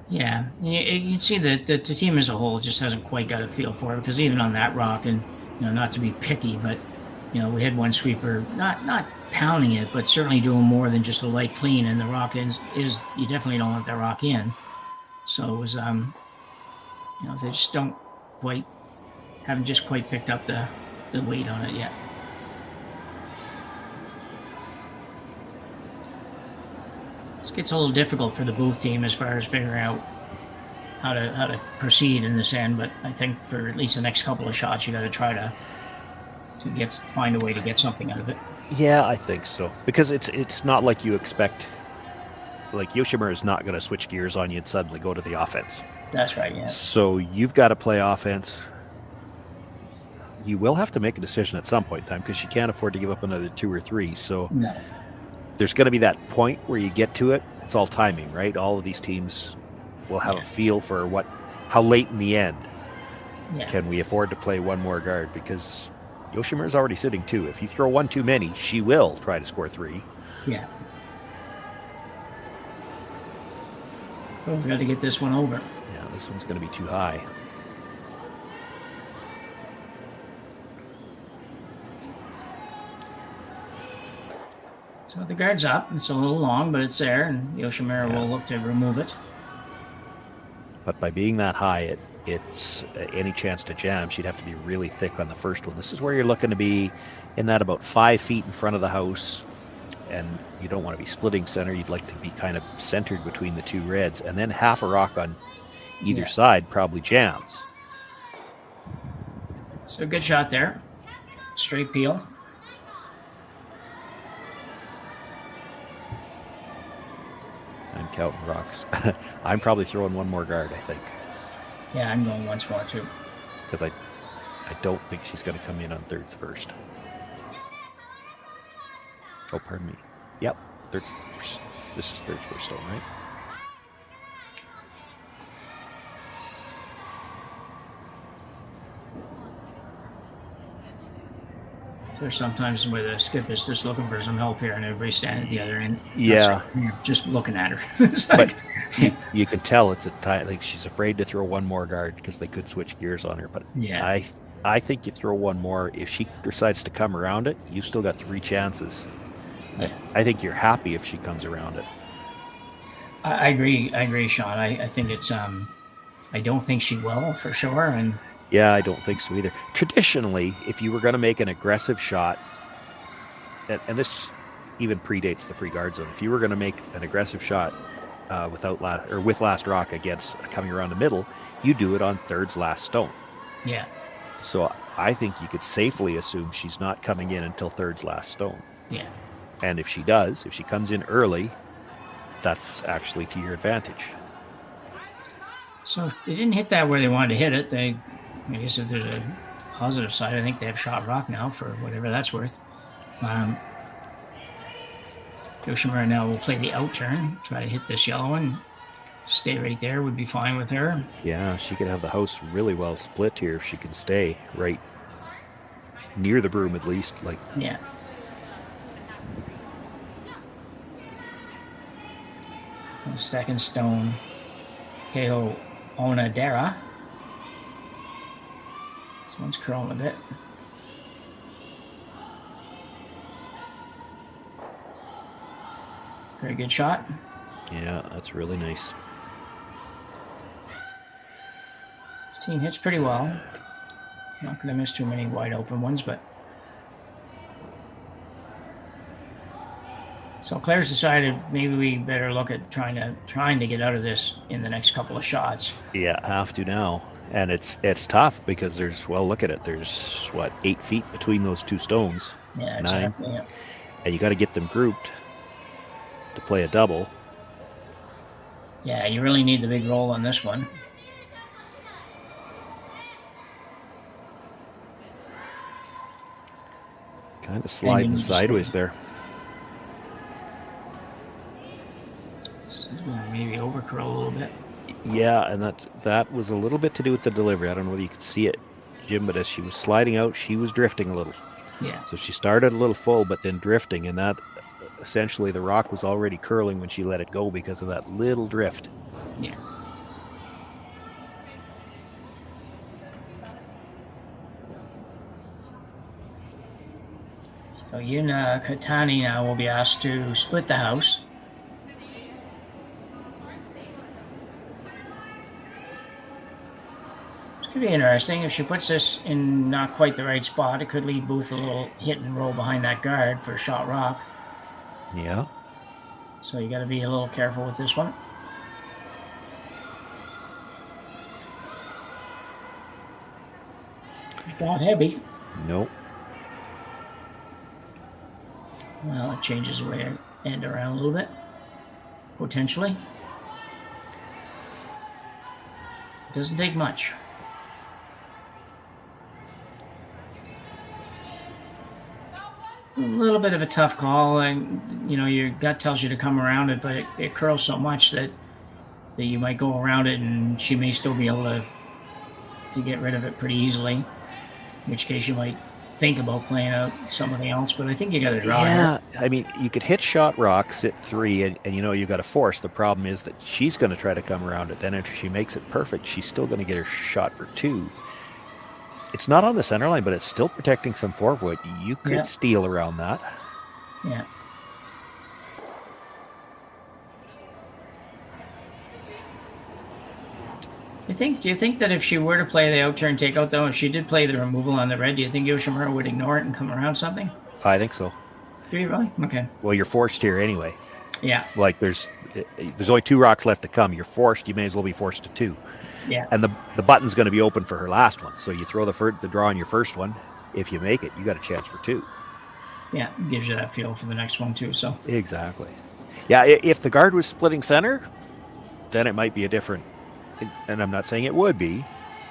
Yeah, you can see that the team as a whole just hasn't quite got a feel for it, because even on that rock, and not to be picky, but we had one sweeper not pounding it, but certainly doing more than just a light clean, and the rock is you definitely don't want that rock in. So it was they just haven't quite picked up the weight on it yet. This gets a little difficult for the Booth team as far as figuring out how to proceed in this end, but I think for at least the next couple of shots you got to try to find a way to get something out of it. Yeah, I think so, because it's not like you expect. Like, Yoshimura is not going to switch gears on you and suddenly go to the offense. That's right. Yeah. So you've got to play offense. You will have to make a decision at some point in time, because you can't afford to give up another 2 or 3. So there's going to be that point where you get to it. It's all timing, right? All of these teams will have a feel for how late in the end can we afford to play one more guard, because Yoshimura's already sitting 2. If you throw 1 too many, she will try to score 3. Yeah. Well, we got to get this one over. Yeah, this one's going to be too high. So the guard's up. It's a little long, but it's there, and Yoshimura will look to remove it. But by being that high, it's any chance to jam, she'd have to be really thick on the first one. This is where you're looking to be in that about 5 feet in front of the house, and you don't want to be splitting center. You'd like to be kind of centered between the two reds, and then half a rock on either side probably jams. So good shot there. Straight peel. I'm counting rocks. I'm probably throwing one more guard, I think. Yeah, I'm going once more too. Because I don't think she's going to come in on thirds first. Oh, pardon me. Yep, thirds first. This is thirds first stone, right? There's sometimes where the skip is just looking for some help here, and everybody's standing at the other end. Yeah. Just looking at her. It's like, but you can tell it's a time, like she's afraid to throw one more guard because they could switch gears on her. But yeah, I think you throw one more. If she decides to come around it, you still got 3 chances. Yeah. I think you're happy if she comes around it. I agree, Shawn. I think it's I don't think she will for sure, and Yeah, I don't think so either. Traditionally, if you were going to make an aggressive shot, and this even predates the free guard zone, if you were going to make an aggressive shot with last rock against coming around the middle, you do it on third's last stone. yeah, So I think you could safely assume she's not coming in until third's last stone. yeah. And if she does, if she comes in early, that's actually to your advantage. So they didn't hit that where they wanted to hit it. I guess if there's a positive side, I think they have shot rock now for whatever that's worth. Yoshimura now will play the out turn, try to hit this yellow one. Stay right there would be fine with her. Yeah, she could have the house really well split here if she can stay right near the broom at least. Yeah. The second stone, Keho Onadera. This one's curling a bit. Very good shot. Yeah, that's really nice. This team hits pretty well. Not going to miss too many wide open ones, but. So Claire's decided maybe we better look at trying to get out of this in the next couple of shots. Yeah, have to now. And it's tough because look at it. There's 8 feet between those two stones. Yeah, 9. exactly. Yeah. And you got to get them grouped to play a double. Yeah, you really need the big roll on this one. Kind of sliding sideways there. This is going to maybe overcurl a little bit. Yeah, and that was a little bit to do with the delivery. I don't know whether you could see it, Jim, but as she was sliding out, she was drifting a little. Yeah. So she started a little full, but then drifting, and that essentially the rock was already curling when she let it go because of that little drift. Yeah. So Yuna Katani now will be asked to split the house. This could be interesting. If she puts this in not quite the right spot, it could leave Booth a little hit and roll behind that guard for a shot rock. Yeah. So you got to be a little careful with this one. Not heavy. Nope. Well, it changes the way I end around a little bit. Potentially. It doesn't take much. A little bit of a tough call, and your gut tells you to come around it, but it curls so much that you might go around it, and she may still be able to get rid of it pretty easily. In which case, you might think about playing out somebody else, but I think you got to draw. Yeah, I mean, you could hit shot rocks at 3, and you got to force. The problem is that she's going to try to come around it. Then if she makes it perfect, she's still going to get her shot for 2. It's not on the center line, but it's still protecting some forefoot. You could steal around that. Yeah. Do you think that if she were to play the out turn takeout, though, if she did play the removal on the red, do you think Yoshimura would ignore it and come around something? I think so. Do you really? Okay. Well, you're forced here anyway. Yeah. Like there's only 2 rocks left to come. You're forced. You may as well be forced to 2. Yeah. And the button's going to be open for her last one. So you throw the draw on your first one. If you make it, you got a chance for 2. Yeah, it gives you that feel for the next one too. So exactly. Yeah, if the guard was splitting center, then it might be a different. And I'm not saying it would be.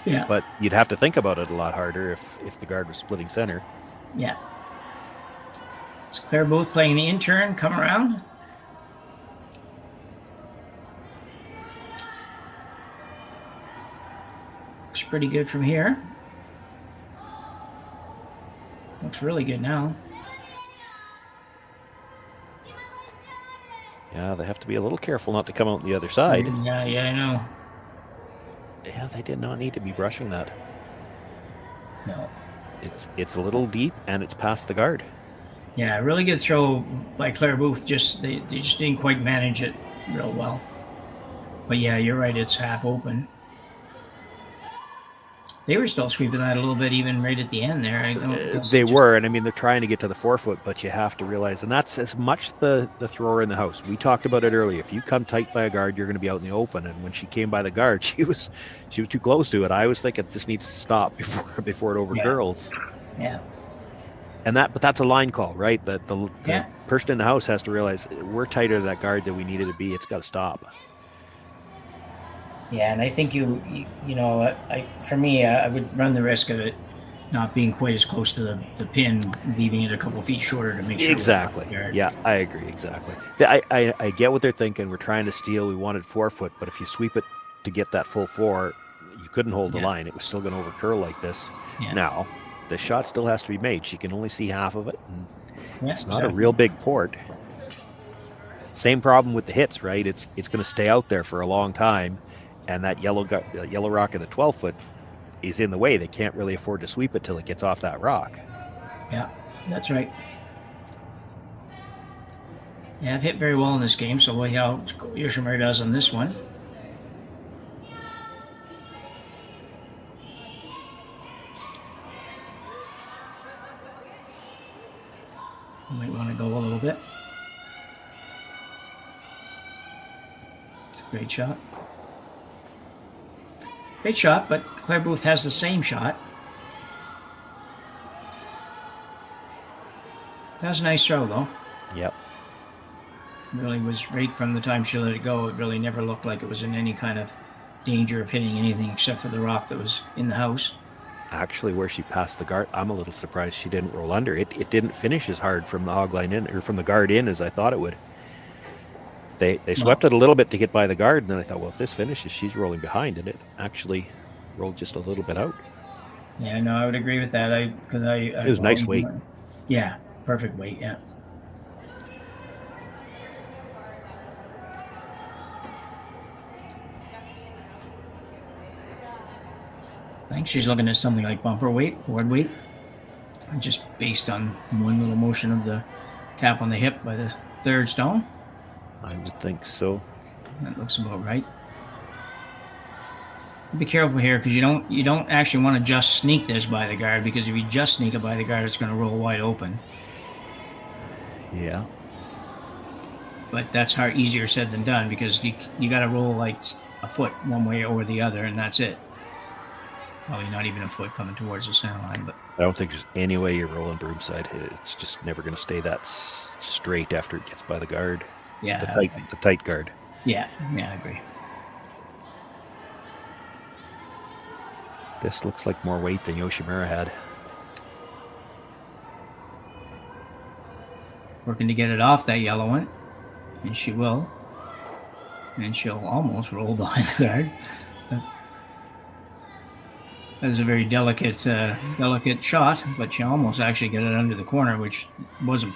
Yeah. But you'd have to think about it a lot harder if the guard was splitting center. Yeah. So Claire Booth playing the intern, come around. Looks pretty good from here. Looks really good now. Yeah, they have to be a little careful not to come out on the other side. Yeah, I know. Yeah, they did not need to be brushing that. No. It's a little deep, and it's past the guard. Yeah, really good throw by Claire Booth. They just didn't quite manage it real well. But yeah, you're right. It's half open. They were still sweeping that a little bit, even right at the end there. I guess They were, and I mean, they're trying to get to the 4-foot, but you have to realize, and that's as much the thrower in the house. We talked about it earlier. If you come tight by a guard, you're going to be out in the open. And when she came by the guard, she was too close to it. I was thinking this needs to stop before it overcurls. Yeah. But that's a line call, right? That the person in the house has to realize we're tighter to that guard than we needed to be. It's got to stop. Yeah, and I think for me, I would run the risk of it not being quite as close to the pin, leaving it a couple feet shorter to make sure. Exactly. Yeah, I agree. Exactly. I get what they're thinking. We're trying to steal. We wanted 4-foot, but if you sweep it to get that full 4, you couldn't hold the line. It was still going to overcurl like this. Yeah. Now, the shot still has to be made. She can only see half of it. And it's not a real big port. Same problem with the hits, right? It's going to stay out there for a long time. And that yellow rock in the 12-foot is in the way. They can't really afford to sweep it till it gets off that rock. Yeah, that's right. Yeah, I've hit very well in this game, so we'll see how Yoshimura does on this one. Might want to go a little bit. It's a great shot. Great shot, but Claire Booth has the same shot. That was a nice throw, though. Yep. It really was right from the time she let it go. It really never looked like it was in any kind of danger of hitting anything except for the rock that was in the house. Actually, where she passed the guard, I'm a little surprised she didn't roll under. It didn't finish as hard from the hog line in, or from the guard in, as I thought it would. They swept it a little bit to get by the guard, and then I thought, well, if this finishes, she's rolling behind, and it actually rolled just a little bit out. Yeah, no, I would agree with that. It was nice weight. Yeah, perfect weight. Yeah. I think she's looking at something like bumper weight, board weight, just based on one little motion of the tap on the hip by the third stone. I would think so. That looks about right. Be careful here, because you don't actually want to just sneak this by the guard, because if you just sneak it by the guard, it's going to roll wide open. Yeah. But that's easier said than done, because you got to roll like a foot one way or the other, and that's it. Probably not even a foot coming towards the center line, but I don't think there's any way you're rolling broomside. It's just never going to stay that straight after it gets by the guard. Yeah, the tight guard. Yeah, I agree. This looks like more weight than Yoshimura had. Working to get it off that yellow one, and she will. And she'll almost roll behind the guard. That was a very delicate shot, but she almost actually got it under the corner, which wasn't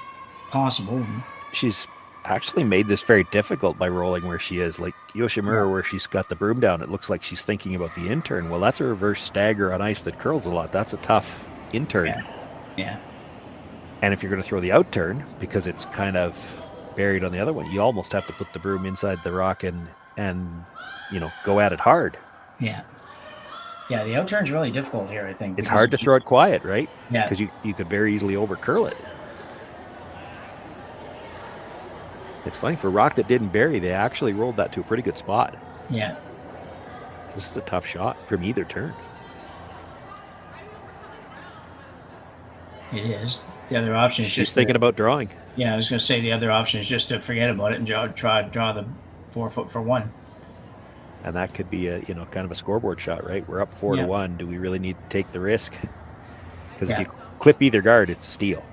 possible. She's actually made this very difficult by rolling where she is. Like Yoshimura, where she's got the broom down, it looks like she's thinking about the in-turn. Well, that's a reverse stagger on ice that curls a lot. That's a tough in-turn. Yeah. And if you're going to throw the out-turn, because it's kind of buried on the other one, you almost have to put the broom inside the rock and go at it hard. Yeah. Yeah, the out-turn's really difficult here, I think. It's hard to throw it quiet, right? Yeah. Because you could very easily overcurl it. It's funny, for a rock that didn't bury, they actually rolled that to a pretty good spot. Yeah. This is a tough shot from either turn. It is. The other option is She's thinking about drawing. Yeah, I was going to say the other option is just to forget about it and draw the 4 foot for 1. And that could be a kind of a scoreboard shot, right? We're up 4-1. Do we really need to take the risk? Because if you clip either guard, it's a steal.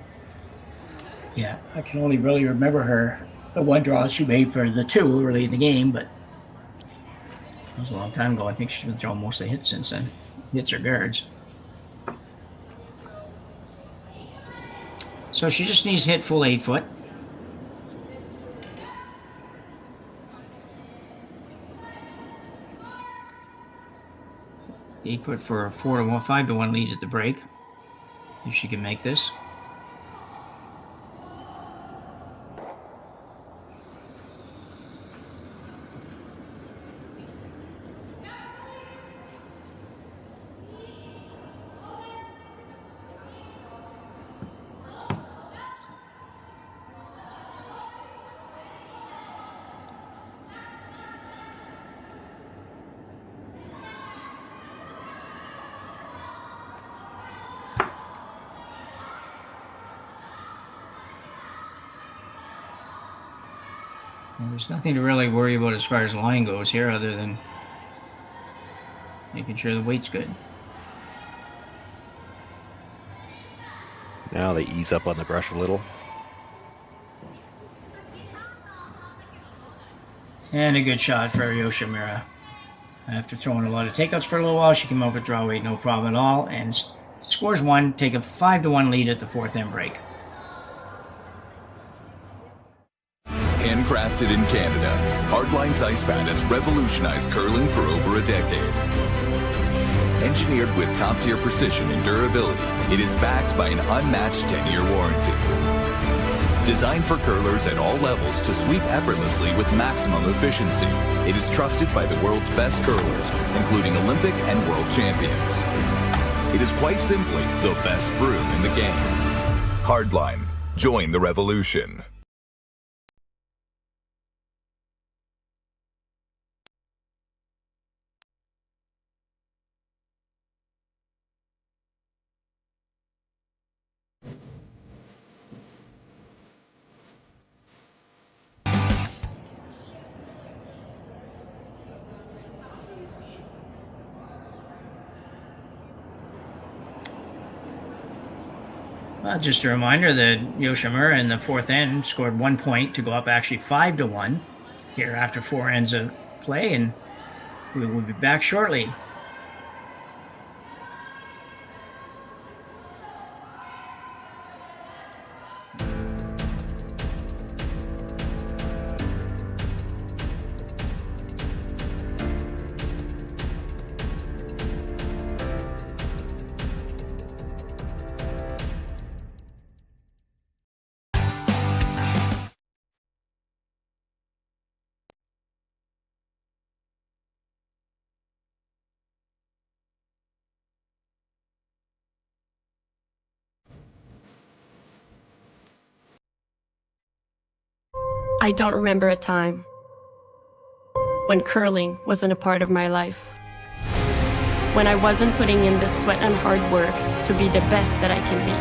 Yeah, I can only really remember the one draw she made for the 2 early in the game, but it was a long time ago. I think she's been throwing most of the hits since then. Hits or guards. So she just needs to hit full 8 foot. Eight foot for a 4-1, 5-1 lead at the break. If she can make this. And there's nothing to really worry about as far as line goes here other than making sure the weight's good. Now they ease up on the brush a little. And a good shot for Yoshimura. After throwing a lot of takeouts for a little while, she came up with draw weight, no problem at all, and scores one, take a 5-1 lead at the fourth end break. Handcrafted in Canada, Hardlines Ice Pad has revolutionized curling for over a decade. Engineered with top-tier precision and durability, it is backed by an unmatched 10-year warranty. Designed for curlers at all levels to sweep effortlessly with maximum efficiency, it is trusted by the world's best curlers, including Olympic and world champions. It is quite simply the best brew in the game. Hardline. Join the revolution. Just a reminder that Yoshimura in the fourth end scored 1 point to go up actually 5-1 here after 4 ends of play, and we will be back shortly. I don't remember a time when curling wasn't a part of my life. When I wasn't putting in the sweat and hard work to be the best that I can be.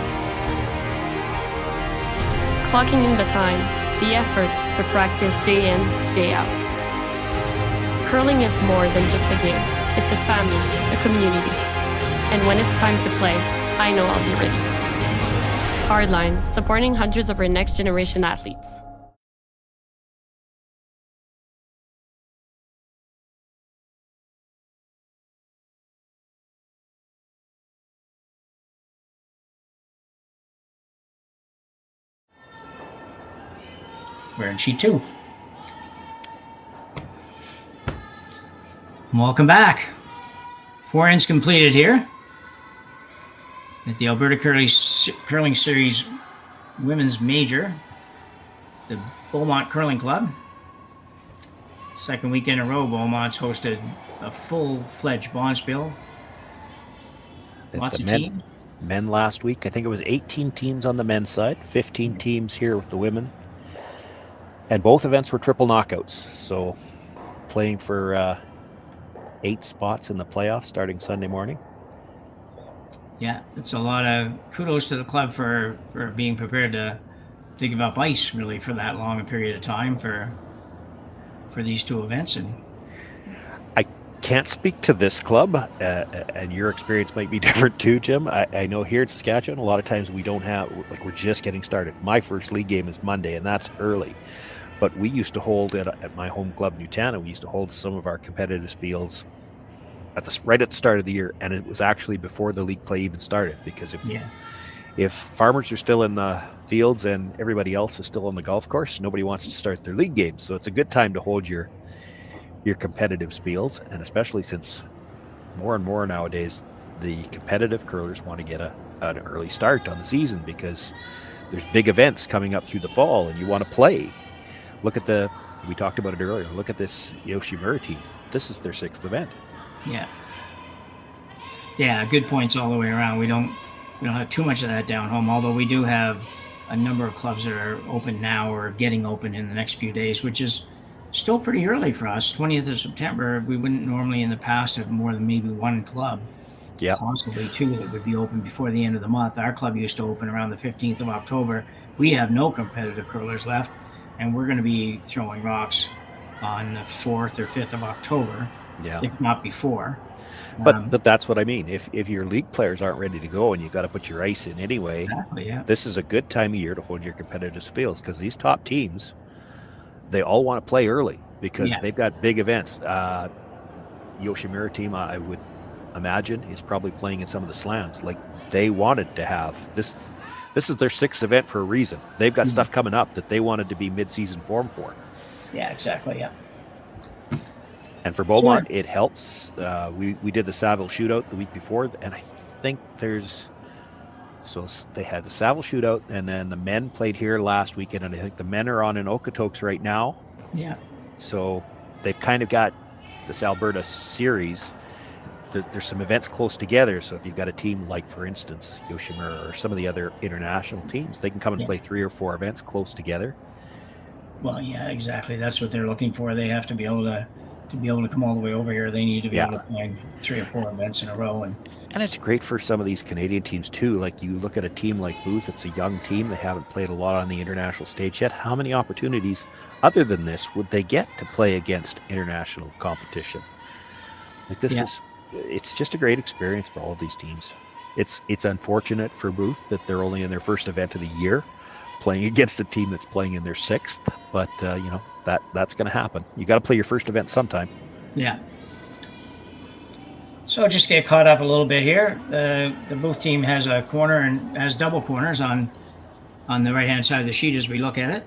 Clocking in the time, the effort to practice day in, day out. Curling is more than just a game. It's a family, a community. And when it's time to play, I know I'll be ready. Hardline, supporting hundreds of our next generation athletes. We're in sheet 2. Welcome back. 4 ends completed here at the Alberta Curling Series Women's Major, the Beaumont Curling Club. Second week in a row, Beaumont's hosted a full-fledged bonspiel. Lots of teams. Men last week, I think it was 18 teams on the men's side, 15 teams here with the women. And both events were triple knockouts, so playing for 8 spots in the playoffs starting Sunday morning. Yeah, it's a lot of kudos to the club for being prepared to give up ice really for that long a period of time for these 2 events. And I can't speak to this club, and your experience might be different too, Jim. I know here in Saskatchewan, a lot of times we don't have, like, we're just getting started. My first league game is Monday, and that's early. But we used to hold it at my home club, Newtana. We used to hold some of our competitive spiels right at the start of the year, and it was actually before the league play even started. Because if farmers are still in the fields and everybody else is still on the golf course, nobody wants to start their league games. So it's a good time to hold your competitive spiels, and especially since more and more nowadays the competitive curlers want to get an early start on the season because there's big events coming up through the fall, and you want to play. We talked about it earlier. Look at this Yoshimura team. This is their 6th event. Yeah, good points all the way around. We don't have too much of that down home, although we do have a number of clubs that are open now or getting open in the next few days, which is still pretty early for us. 20th of September, we wouldn't normally in the past have more than maybe 1 club. Yeah. Possibly 2 that would be open before the end of the month. Our club used to open around the 15th of October. We have no competitive curlers left. and we're going to be throwing rocks on the 4th or 5th of October, if not before. But that's what I mean. If your league players aren't ready to go and you got to put your ice in anyway, this is a good time of year to hold your competitive skills, because these top teams, they all want to play early because they've got big events. Yoshimura team, I would imagine, is probably playing in some of the slams. Like, they wanted to have this. This is their 6th event for a reason. They've got stuff coming up that they wanted to be mid-season form for. Yeah, exactly. Yeah. And for Beaumont, it helps. We did the Saville shootout the week before, and I think so they had the Saville shootout, and then the men played here last weekend, and I think the men are on in Okotoks right now. Yeah. So they've kind of got this Alberta series. There's some events close together, so if you've got a team like, for instance, Yoshimura or some of the other international teams, they can come and play 3 or 4 events close together. Well, yeah, exactly. That's what they're looking for. They have to be able to come all the way over here. They need to be able to play 3 or 4 events in a row. And it's great for some of these Canadian teams too. Like, you look at a team like Booth, it's a young team. They haven't played a lot on the international stage yet. How many opportunities other than this would they get to play against international competition? Like, it's just a great experience for all of these teams. It's unfortunate for Booth that they're only in their first event of the year, playing against a team that's playing in their 6th, but that's going to happen. You got to play your first event sometime. Yeah. So just get caught up a little bit here. The Booth team has a corner and has double corners on the right-hand side of the sheet as we look at it.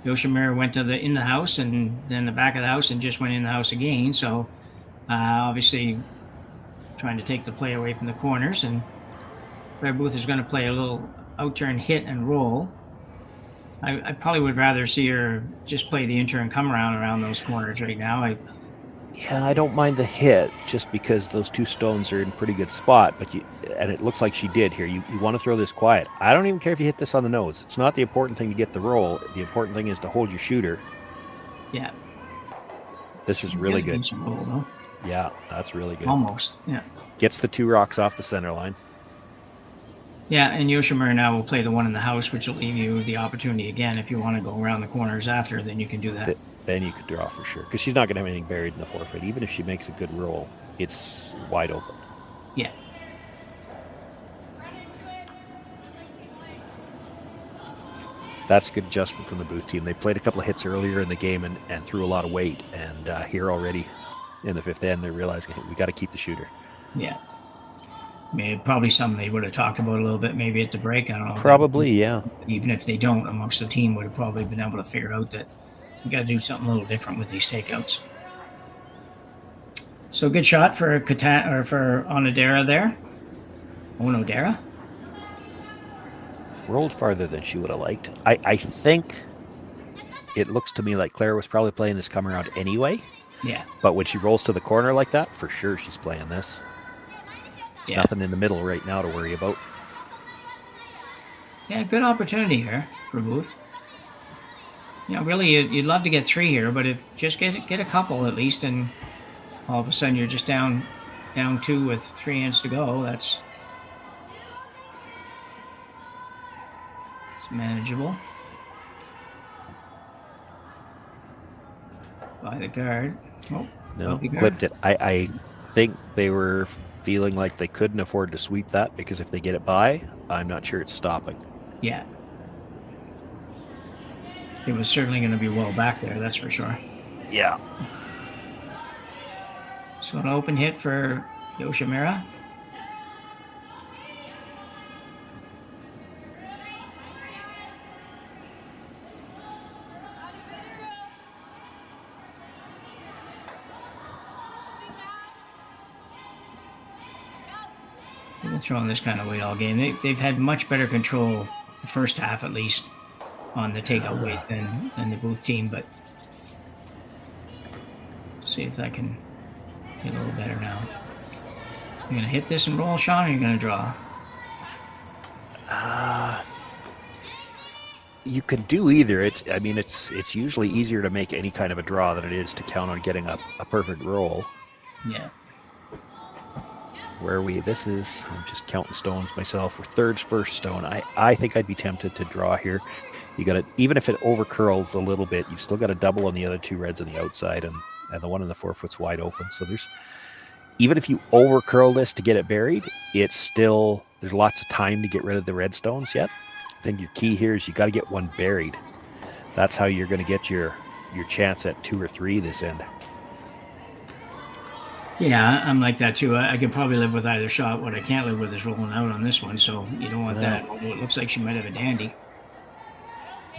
Yoshimura went to in the house and then the back of the house and just went in the house again. So obviously trying to take the play away from the corners, and Claire Booth is going to play a little out-turn hit and roll. I probably would rather see her just play the in-turn come around those corners right now. I don't mind the hit, just because those 2 stones are in a pretty good spot. And it looks like she did here. You want to throw this quiet. I don't even care if you hit this on the nose. It's not the important thing to get the roll. The important thing is to hold your shooter. Yeah. This is really good. Roll, though. Yeah, that's really good. Almost, yeah. Gets the 2 rocks off the center line. Yeah, and Yoshimura now will play the one in the house, which will leave you the opportunity again. If you want to go around the corners after, then you can do that. Then you could draw for sure, because she's not going to have anything buried in the forfeit. Even if she makes a good roll, it's wide open. Yeah. That's a good adjustment from the Booth team. They played a couple of hits earlier in the game and threw a lot of weight. And here already in the 5th end, they're realizing, hey, we got to keep the shooter. Yeah. Maybe probably something they would have talked about a little bit maybe at the break. I don't know. Probably, yeah. Even if they don't, amongst the team would have probably been able to figure out that you got to do something a little different with these takeouts. So good shot for Onodera there. Onodera. Rolled farther than she would have liked. I think it looks to me like Claire was probably playing this come around anyway. Yeah. But when she rolls to the corner like that, for sure she's playing this. There's nothing in the middle right now to worry about. Yeah, good opportunity here for Booth. Really, you'd love to get 3 here, but if just get a couple at least, and all of a sudden you're just down 2 with 3 hands to go. It's manageable. By the guard. Oh, no, clipped it. I think they were feeling like they couldn't afford to sweep that, because if they get it by, I'm not sure it's stopping. Yeah. It was certainly going to be well back there, that's for sure. Yeah. So an open hit for Yoshimura. They've been throwing this kind of weight all game. They've had much better control the first half, at least, on the takeout weight than the Booth team, but see if that can get a little better now. You're going to hit this and roll, Shawn, or you're going to draw? You can do either. It's usually easier to make any kind of a draw than it is to count on getting a perfect roll. Yeah. where we, this is, I'm just counting stones myself, for third's first stone. I think I'd be tempted to draw here. You got to, even if it over curls a little bit, you've still got a double on the other two reds on the outside, and the one in the 4 foot's wide open. So there's, even if you over curl this to get it buried, it's still, there's lots of time to get rid of the red stones yet. I think your key here is you got to get one buried. That's how you're going to get your chance at 2 or 3 this end. Yeah, I'm like that too. I could probably live with either shot. What I can't live with is rolling out on this one, so you don't want that. Although it looks like she might have a dandy.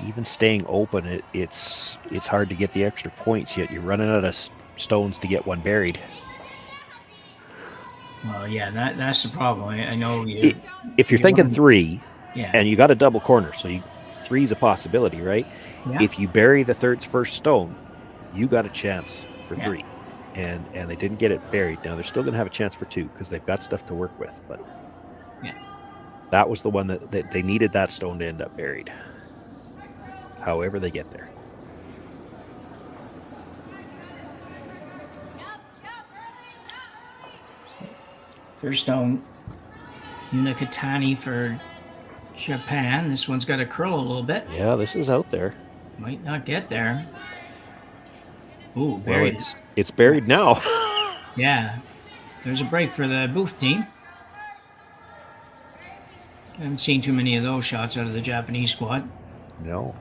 Even staying open, it's hard to get the extra points yet. You're running out of stones to get one buried. Well, yeah, that's the problem. I know if you're thinking 3, yeah, and you got a double corner, so 3 is a possibility, right? Yeah. If you bury the third's first stone, you got a chance for 3. And they didn't get it buried. Now they're still going to have a chance for 2 because they've got stuff to work with. But that was the one that they needed that stone to end up buried. However they get there. First stone, Unikatani for Japan. This one's got to curl a little bit. Yeah, this is out there. Might not get there. Ooh, buried. Well, it's buried now. Yeah. There's a break for the Booth team. I haven't seen too many of those shots out of the Japanese squad. No.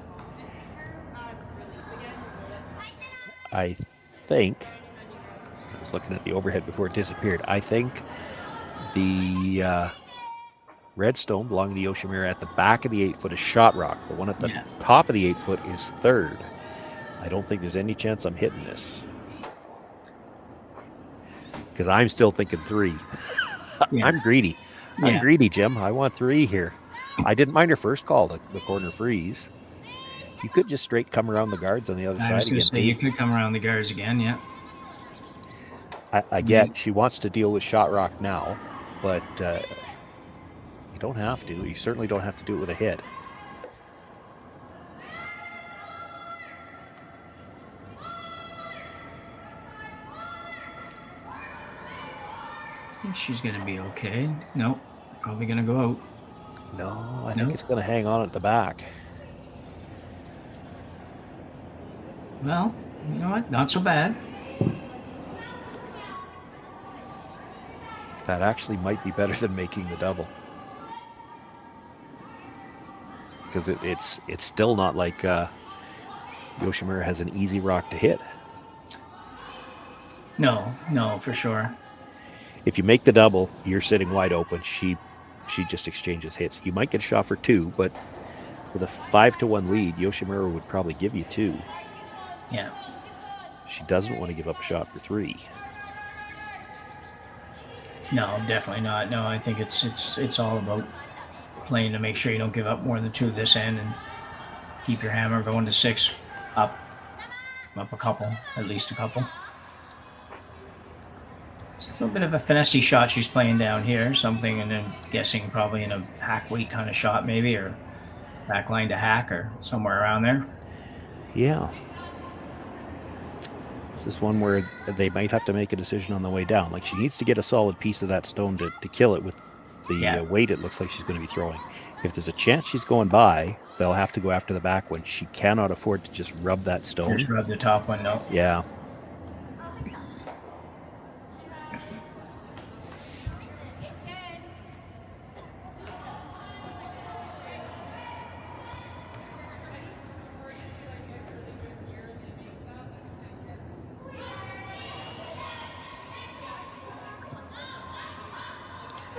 I think, I was looking at the overhead before it disappeared. I think the redstone belonging to Yoshimura at the back of the 8 foot is shot rock. The one at the top of the 8 foot is third. I don't think there's any chance I'm hitting this. Because I'm still thinking 3. Yeah. I'm greedy. I'm greedy, Jim. I want 3 here. I didn't mind her first call, the corner freeze. You could just straight come around the guards on the other side again. I was going to say, you could come around the guards again, yeah. I get she wants to deal with shot rock now, but you don't have to. You certainly don't have to do it with a hit. I think she's going to be okay. Nope. Probably going to go out. No, I think it's going to hang on at the back. Well, you know what? Not so bad. That actually might be better than making the double. Because it's still not like Yoshimura has an easy rock to hit. No, for sure. If you make the double, you're sitting wide open. She just exchanges hits. You might get a shot for 2, but with a 5-1 lead, Yoshimura would probably give you 2. Yeah. She doesn't want to give up a shot for 3. No, definitely not. No, I think it's all about playing to make sure you don't give up more than 2 this end and keep your hammer going to 6 up a couple, at least a couple. It's a little bit of a finessey shot she's playing down here. Something, and then guessing probably in a hack weight kind of shot maybe, or backline to hack or somewhere around there. Yeah. This is one where they might have to make a decision on the way down. Like, she needs to get a solid piece of that stone to kill it with the weight it looks like she's going to be throwing. If there's a chance she's going by, they'll have to go after the back one. She cannot afford to just rub that stone. Just rub the top one, no. Yeah.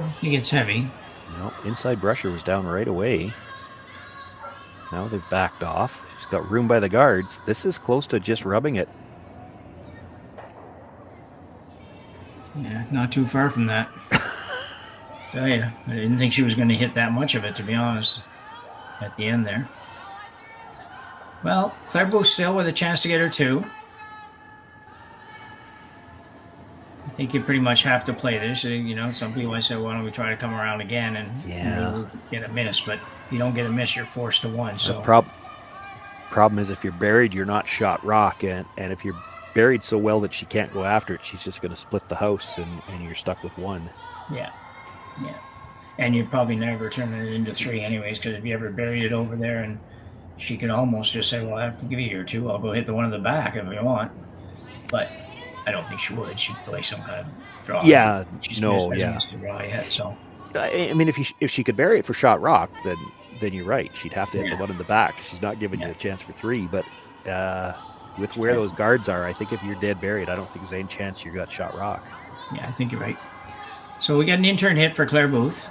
I think it's heavy. No, inside brusher was down right away. Now they've backed off. She's got room by the guards. This is close to just rubbing it. Yeah, not too far from that. Tell you, I didn't think she was going to hit that much of it, to be honest, at the end there. Well, Clairbeau still with a chance to get her 2. I think you pretty much have to play this. You know, some people might say, why don't we try to come around again and get a miss? But if you don't get a miss, you're forced to 1. So the problem is if you're buried, you're not shot rock. And if you're buried so well that she can't go after it, she's just going to split the house and you're stuck with 1. Yeah. And you're probably never turning it into 3 anyways, because if you ever buried it over there, and she could almost just say, well, I have to give you your 2. I'll go hit the one in the back if you want. But I don't think she would. She'd play some kind of draw. Yeah, She's no, missed the draw yet, so. I mean, if she could bury it for shot rock, then you're right. She'd have to hit the one in the back. She's not giving you a chance for 3, but with where those guards are, I think if you're dead buried, I don't think there's any chance you got shot rock. Yeah, I think you're right. So we got an in-turn hit for Claire Booth.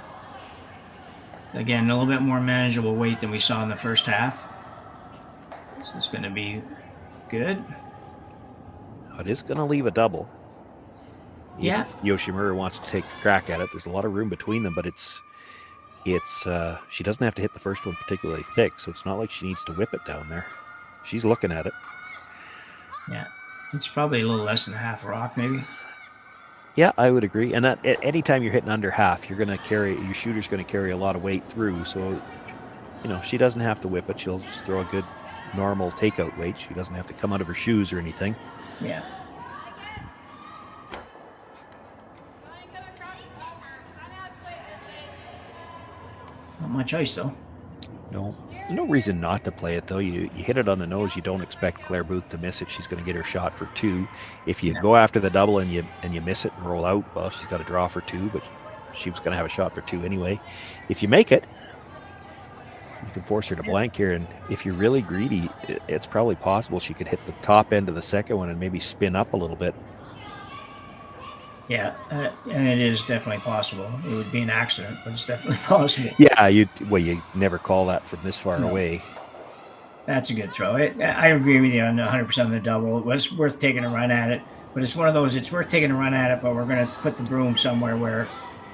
Again, a little bit more manageable weight than we saw in the first half. So it's going to be good. It is going to leave a double. Yeah. If Yoshimura wants to take a crack at it, there's a lot of room between them, but it's she doesn't have to hit the first one particularly thick, so it's not like she needs to whip it down there. She's looking at it. Yeah. It's probably a little less than half rock, maybe. Yeah, I would agree. And that anytime you're hitting under half, your shooter's going to carry a lot of weight through. So, she doesn't have to whip it. She'll just throw a good normal takeout weight. She doesn't have to come out of her shoes or anything. Yeah. Not much ice, though. No reason not to play it, though. You hit it on the nose. You don't expect Claire Booth to miss it. She's going to get her shot for 2. If you go after the double and you miss it and roll out, well, she's got to draw for 2, but she was going to have a shot for 2 anyway. If you make it, you can force her to blank here, and if you're really greedy, it's probably possible she could hit the top end of the second one and maybe spin up a little bit. Yeah, and it is definitely possible. It would be an accident, but it's definitely possible. Yeah, you never call that from this far away. That's a good throw. I agree with you on 100% of the double. It was worth taking a run at it, but it's one of those, it's worth taking a run at it, but we're going to put the broom somewhere where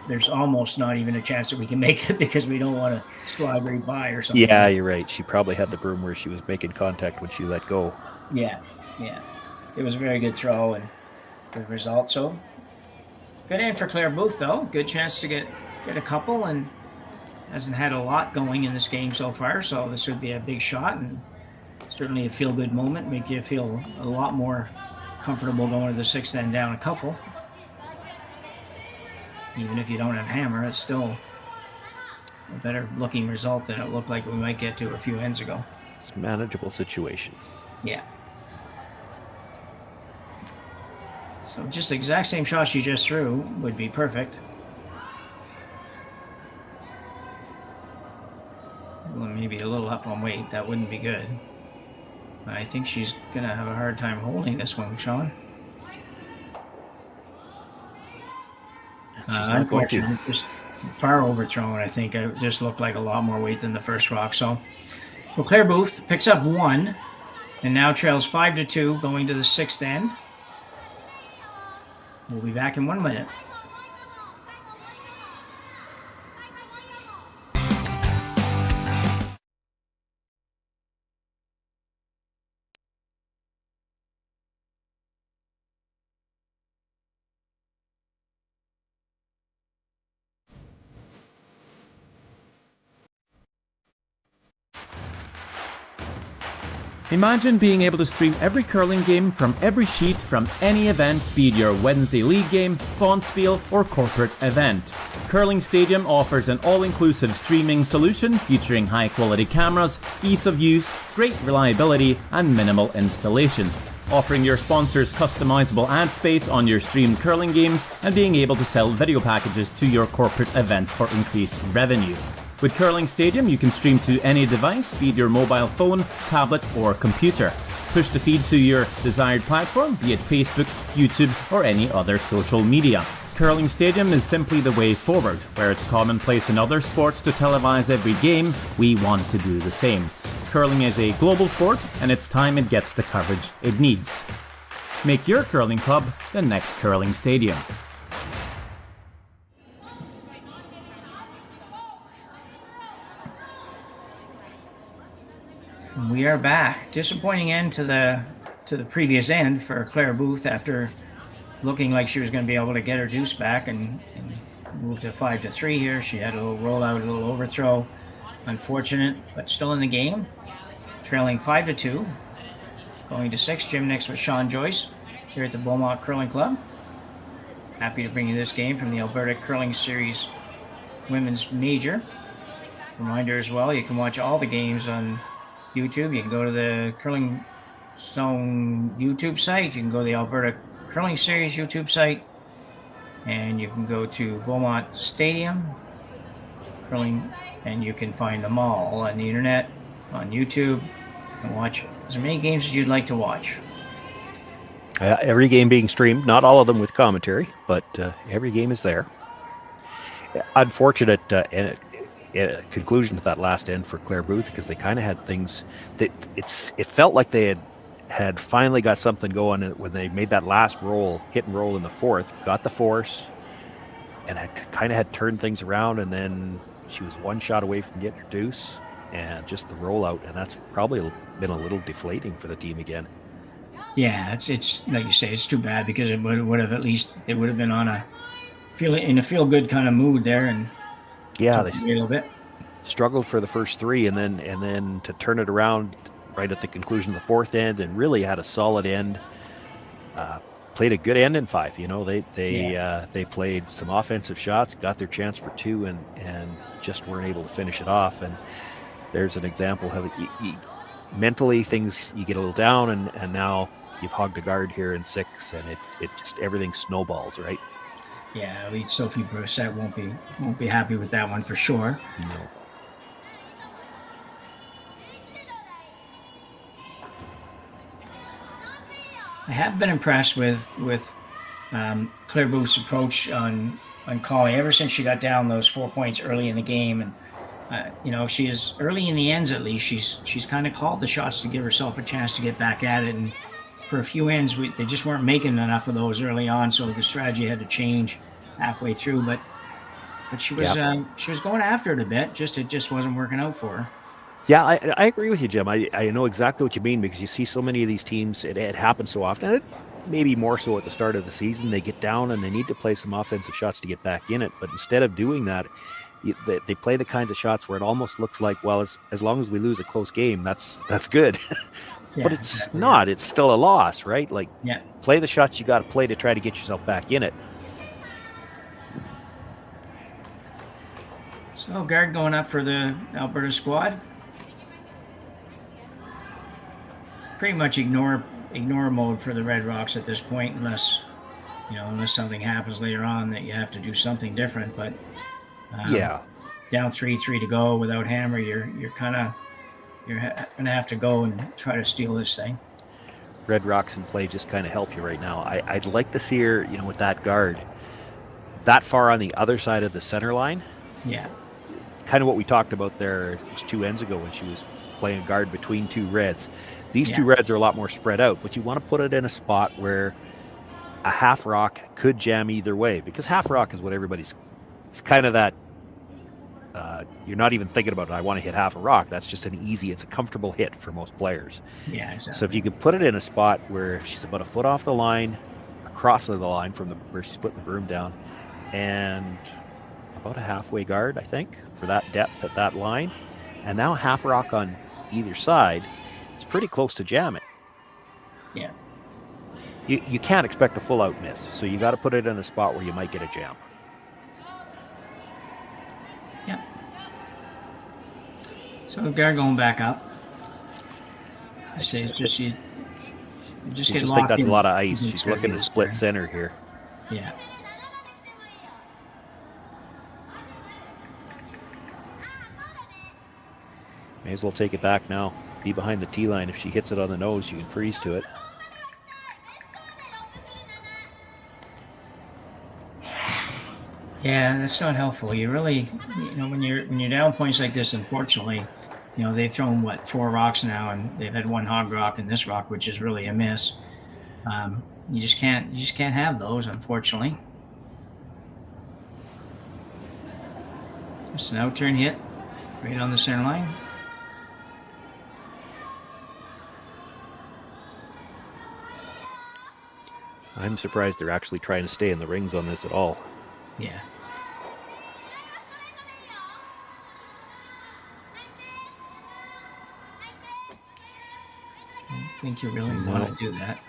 there's almost not even a chance that we can make it because we don't want to slide right by or something. Yeah, you're right. She probably had the broom where she was making contact when she let go. Yeah. It was a very good throw and good result. So good aim for Claire Booth, though. Good chance to get a couple, and hasn't had a lot going in this game so far. So this would be a big shot and certainly a feel-good moment. Make you feel a lot more comfortable going to the 6th end down a couple. Even if you don't have hammer, it's still a better looking result than it looked like we might get to a few ends ago. It's a manageable situation. Yeah. So just the exact same shot she just threw would be perfect. Well, maybe a little up on weight. That wouldn't be good. I think she's going to have a hard time holding this one, Shawn. Unfortunately, just far overthrown. I think it just looked like a lot more weight than the first rock. So Claire Booth picks up 1 and now trails 5-2 going to the 6th end. We'll be back in 1 minute. Imagine being able to stream every curling game from every sheet from any event, be it your Wednesday league game, bonspiel, or corporate event. Curling Stadium offers an all-inclusive streaming solution featuring high-quality cameras, ease of use, great reliability, and minimal installation. Offering your sponsors customizable ad space on your streamed curling games and being able to sell video packages to your corporate events for increased revenue. With Curling Stadium, you can stream to any device, be it your mobile phone, tablet, or computer. Push the feed to your desired platform, be it Facebook, YouTube, or any other social media. Curling Stadium is simply the way forward. Where it's commonplace in other sports to televise every game, we want to do the same. Curling is a global sport, and it's time it gets the coverage it needs. Make your curling club the next Curling Stadium. We are back. Disappointing end to the previous end for Claire Booth after looking like she was going to be able to get her deuce back and move to 5-3 here. She had a little rollout, a little overthrow. Unfortunate, but still in the game. Trailing 5-2. Going to 6. Gym next with Shawn Joyce here at the Beaumont Curling Club. Happy to bring you this game from the Alberta Curling Series Women's Major. Reminder as well, you can watch all the games on YouTube. You can go to the Curling Zone YouTube site. You can go to the Alberta Curling Series YouTube site. And you can go to Beaumont Stadium Curling, and you can find them all on the internet, on YouTube, and watch as many games as you'd like to watch. Every game being streamed, not all of them with commentary, but every game is there. Unfortunate conclusion to that last end for Claire Booth, because they kind of had things that it felt like they had finally got something going when they made that last hit and roll in the fourth, got the force, and had turned things around, and then she was one shot away from getting her deuce, and just the rollout, and that's probably been a little deflating for the team again. Yeah, it's like you say, it's too bad, because it would have, at least they would have been on a feel good kind of mood there, and they a little bit struggled for the first three, and then to turn it around right at the conclusion of the fourth end, and really had a solid end. Played a good end in five. They played some offensive shots, got their chance for two, and just weren't able to finish it off. And there's an example of mentally things, you get a little down, and now you've hogged a guard here in six, and it just everything snowballs, right? Yeah, lead Sophie Brissett won't be happy with that one for sure. No. I have been impressed with Claire Booth's approach on calling ever since she got down those 4 points early in the game, and she is early in the ends, at least she's kind of called the shots to give herself a chance to get back at it, and for a few ends they just weren't making enough of those early on, so the strategy had to change halfway through, but she was going after it a bit, it just wasn't working out for her. Yeah, I agree with you, Jim. I know exactly what you mean, because you see so many of these teams, it happens so often, maybe more so at the start of the season. They get down and they need to play some offensive shots to get back in it. But instead of doing that, they play the kinds of shots where it almost looks like, well, as long as we lose a close game, that's good. But it's not. It's still a loss, right? Play the shots you got to play to try to get yourself back in it. So guard going up for the Alberta squad. Pretty much ignore mode for the Red Rocks at this point, unless something happens later on that you have to do something different. But down 3-3 to go without Hammer, you're gonna have to go and try to steal this thing. Red Rocks in play just kind of help you right now. I'd like to see her, with that guard that far on the other side of the center line. Yeah, kind of what we talked about there. It was 2 ends ago when she was playing guard between two Reds. These two Reds are a lot more spread out, but you want to put it in a spot where a half rock could jam either way, because half rock is what it's kind of that, you're not even thinking about it. I want to hit half a rock. That's just it's a comfortable hit for most players. Yeah, exactly. So if you can put it in a spot where she's about a foot off the line, across the line from where she's putting the broom down, and about a halfway guard, I think, for that depth at that line, and now half rock on either side, it's pretty close to jamming. Yeah. You can't expect a full out miss, so you got to put it in a spot where you might get a jam. Yeah. So guard going back up. I say it's just you just get locked think that's in. a lot of ice. She's looking to split center here. Yeah. May as well take it back now. Be behind the tee line. If she hits it on the nose, you can freeze to it. Yeah, that's not helpful. You really, when you're down points like this, unfortunately, they've thrown 4 rocks now, and they've had 1 hog rock and this rock, which is really a miss. You just can't have those, unfortunately. Just an out turn hit right on the center line. I'm surprised they're actually trying to stay in the rings on this at all. Yeah. I don't think you really want to do that.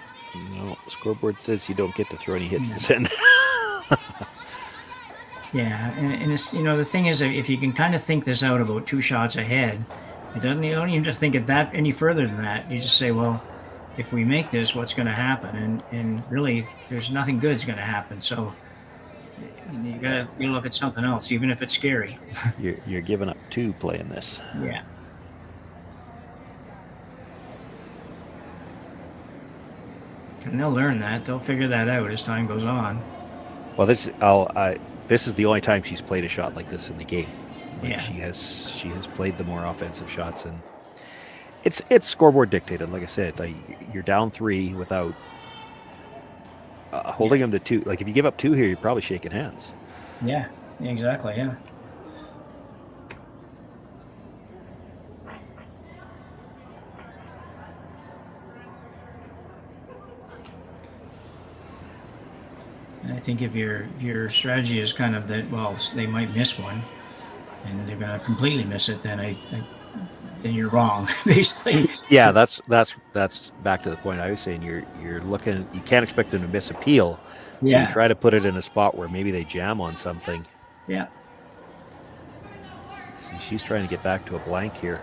No, Scoreboard says you don't get to throw any hits this end. Yeah, and it's, the thing is, if you can kind of think this out about 2 shots ahead, you don't even just think it that any further than that. You just say, well, if we make this, what's going to happen? And really, there's nothing good's going to happen. So you gotta look at something else, even if it's scary. You're giving up 2 playing this. Yeah. And they'll learn that. They'll figure that out as time goes on. Well, this is the only time she's played a shot like this in the game. Like she has played the more offensive shots, and it's scoreboard dictated. Like I said, like you're down 3 without holding them to 2. Like if you give up 2 here, you're probably shaking hands. Yeah, exactly. Yeah. And I think if your strategy is kind of that, well, they might miss one, and they're going to completely miss it, then then you're wrong, basically. Yeah, that's back to the point I was saying. You're looking. You can't expect them to miss a peel, so you try to put it in a spot where maybe they jam on something. Yeah. See, she's trying to get back to a blank here.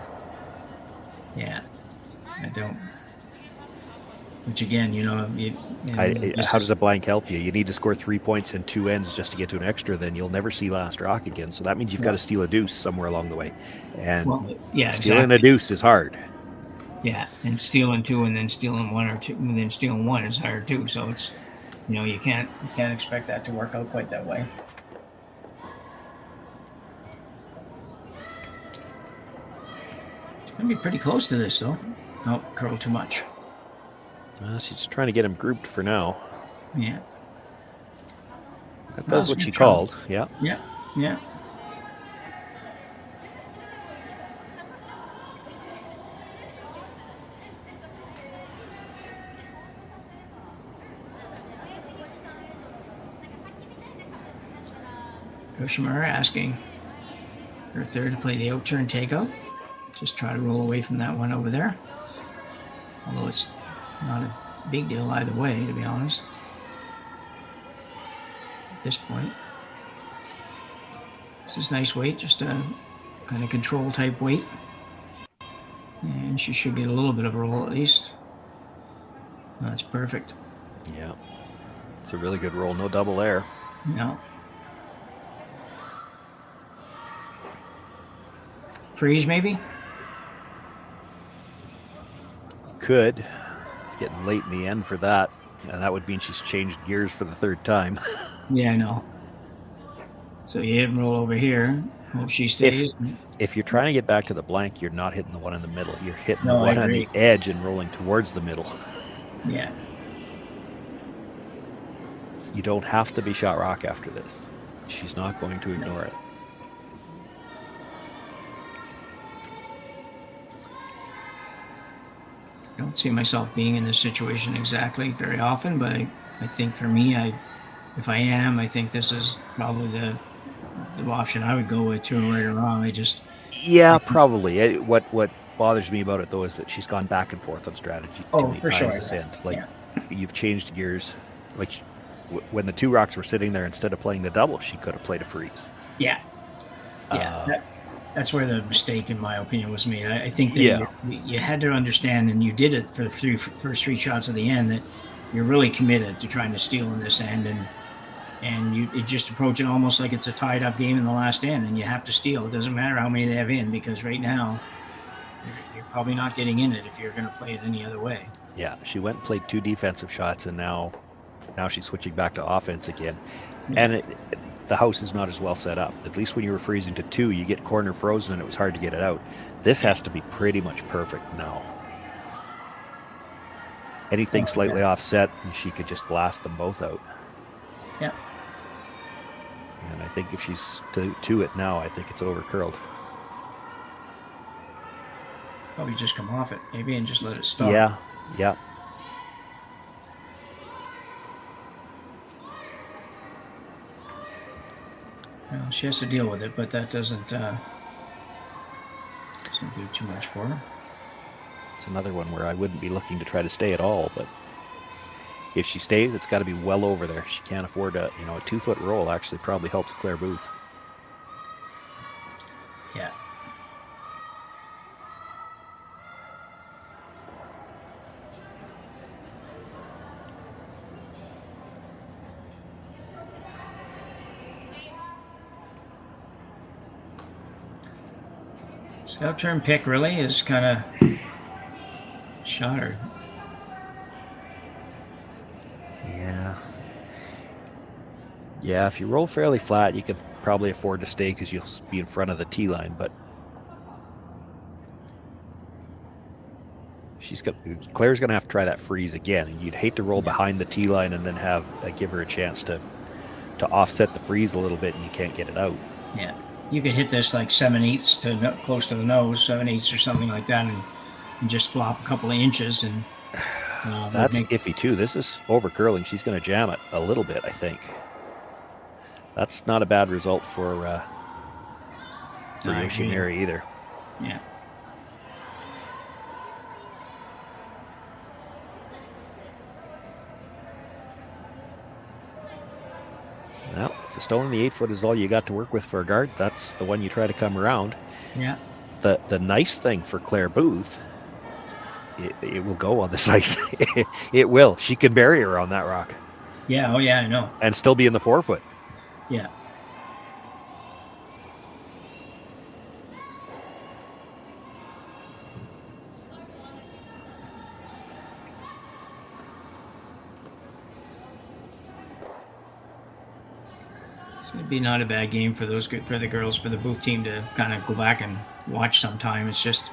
Yeah, I don't. Which again, how does a blank help you? You need to score 3 points in 2 ends just to get to an extra. Then you'll never see last rock again. So that means you've got to steal a deuce somewhere along the way, and stealing a deuce is hard. Yeah, and stealing 2 and then stealing 1 or 2 and then stealing 1 is hard too. So it's, you can't expect that to work out quite that way. It's gonna be pretty close to this though. Nope, curl too much. She's just trying to get him grouped for now. Yeah. That's what she called. Yeah. Yeah. Yeah. Yoshimura asking her third to play the out-turn takeout. Just try to roll away from that one over there. Although it's not a big deal either way, to be honest, at this point. This is nice weight, just a kind of control type weight. And she should get a little bit of a roll at least. That's perfect. Yeah. It's a really good roll. No double there. No. Freeze, maybe? Could. It's getting late in the end for that. And that would mean she's changed gears for the 3rd time. Yeah, I know. So you hit and roll over here. Hope she stays. If you're trying to get back to the blank, you're not hitting the one in the middle. You're hitting the one on the edge and rolling towards the middle. Yeah. You don't have to be shot rock after this. She's not going to ignore it. I don't see myself being in this situation exactly very often, but I think for me, if I am, I think this is probably the option I would go with too, right or wrong. Probably. What bothers me about it though is that she's gone back and forth on strategy too many times this end. You've changed gears. Like when the 2 rocks were sitting there, instead of playing the double, she could have played a freeze. Yeah. That's where the mistake, in my opinion, was made. I think that you had to understand, and you did it for the first 3 shots of the end, that you're really committed to trying to steal in this end, and you just approach it almost like it's a tied-up game in the last end, and you have to steal. It doesn't matter how many they have in, because right now you're probably not getting in it if you're going to play it any other way. Yeah, she went and played 2 defensive shots, and now she's switching back to offense again. And the house is not as well set up. At least when you were freezing to 2, you get corner frozen and it was hard to get it out. This has to be pretty much perfect now. Anything slightly offset, and she could just blast them both out. Yeah. And I think if she's to it now, I think it's over curled. Probably just come off it, maybe, and just let it stop. Yeah. Well, she has to deal with it, but that doesn't do too much for her. It's another one where I wouldn't be looking to try to stay at all, but if she stays, it's got to be well over there. She can't afford a 2-foot roll. Actually, probably helps Claire Booth. Yeah. So turn pick really is kind of shot her. Yeah, if you roll fairly flat, you can probably afford to stay because you'll be in front of the tee line. But Claire's going to have to try that freeze again, and you'd hate to roll behind the tee line and then have give her a chance to offset the freeze a little bit, and you can't get it out. Yeah, you could hit this like 7/8 to close to the nose, 7/8 or something like that, and just flop a couple of inches, and that's iffy too. This is over curling. She's going to jam it a little bit, I think. That's not a bad result for Yoshimura either. Yeah. Well, it's a stone in the 8-foot is all you got to work with for a guard. That's the one you try to come around. Yeah. The nice thing for Claire Booth, it will go on this ice. It will. She can bury her on that rock. Yeah. Oh yeah, I know. And still be in the 4-foot. Yeah. So it'd be not a bad game for the girls, for the Booth team to kind of go back and watch sometime. It's just,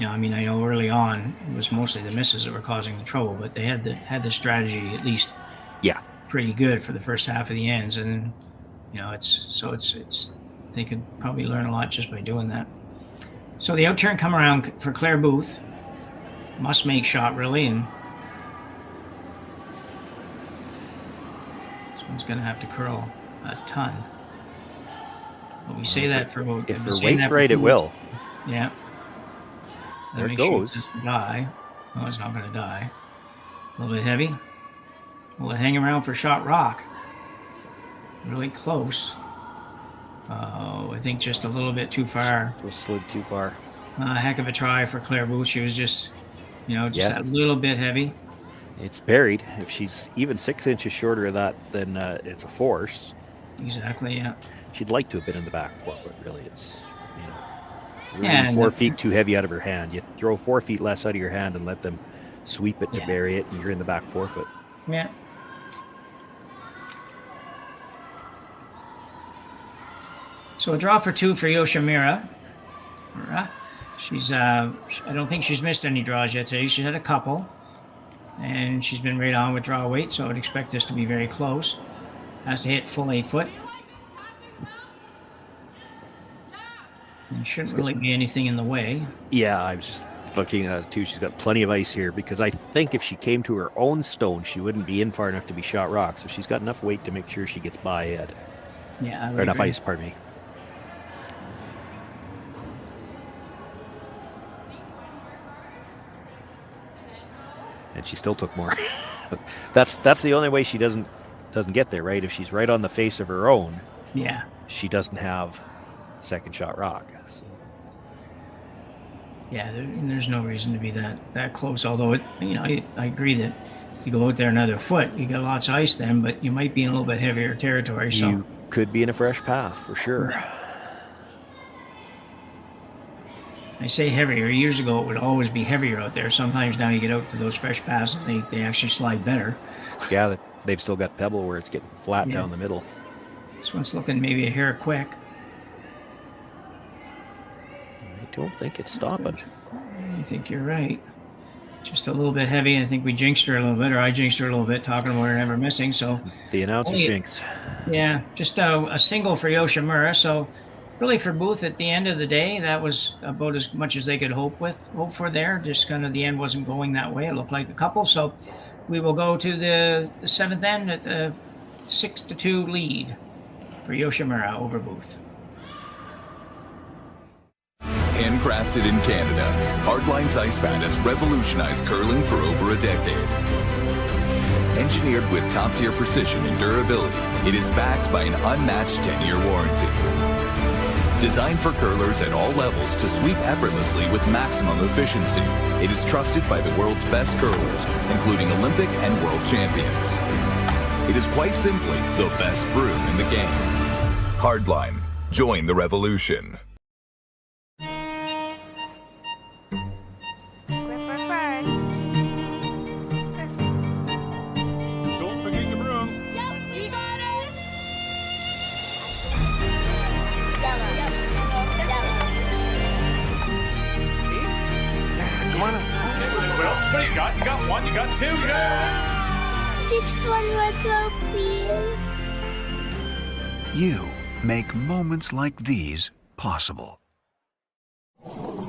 I know early on it was mostly the misses that were causing the trouble, but they had the strategy at least pretty good for the first half of the ends, and it's they could probably learn a lot just by doing that. So the outturn come around for Claire Booth. Must make shot really, and this one's gonna have to curl a ton. But we say that for about, if her weight's right, it will. Yeah. There it goes. Sure it die. No, it's not going to die. A little bit heavy. Will it hang around for shot rock? Really close. I think just a little bit too far. Just slid too far. Heck of a try for Claire Booth. She was just a little bit heavy. It's buried. If she's even 6 inches shorter of that, then it's a force. Exactly, yeah. She'd like to have been in the back 4-foot, really. It's, 4 feet too heavy out of her hand. You throw 4 feet less out of your hand and let them sweep it to bury it, and you're in the back 4-foot. Yeah. So a draw for 2 for Yoshimura. She's, I don't think she's missed any draws yet today. She's had a couple, and she's been right on with draw weight, so I would expect this to be very close. Has to hit full 8-foot. There shouldn't really be anything in the way. Yeah, I was just looking at it too. She's got plenty of ice here, because I think if she came to her own stone, she wouldn't be in far enough to be shot rock. So she's got enough weight to make sure she gets by it. Yeah, I would or enough agree. ice, pardon me. And she still took more. That's the only way she doesn't get there, right? If she's right on the face of her own, she doesn't have second shot rock. So. Yeah, there's no reason to be that close. Although I agree that you go out there another foot, you got lots of ice then, but you might be in a little bit heavier territory. So you could be in a fresh path for sure. I say heavier. Years ago, it would always be heavier out there. Sometimes now you get out to those fresh paths and they actually slide better. Yeah, they've still got pebble where it's getting flat down the middle. This one's looking maybe a hair quick. I don't think it's stopping. I think you're right. Just a little bit heavy. I think we jinxed her a little bit, or I jinxed her a little bit, talking about her never missing. So the announcer's jinx. Yeah, just a single for Yoshimura. So really for Booth at the end of the day, that was about as much as they could hope for there. Just kind of the end wasn't going that way. It looked like a couple. So we will go to the 7th end at the 6-2 lead for Yoshimura over Booth. Handcrafted in Canada, Hardlines Ice Pad has revolutionized curling for over a decade. Engineered with top-tier precision and durability, it is backed by an unmatched 10-year warranty. Designed for curlers at all levels to sweep effortlessly with maximum efficiency, it is trusted by the world's best curlers, including Olympic and world champions. It is quite simply the best broom in the game. Hardline. Join the revolution. Gripper first. Don't forget your brooms. Yep, you got it. Yellow. Come on. Okay, well, what do you got? You got one, you got two, you got... Just one more throw, please. You make moments like these possible.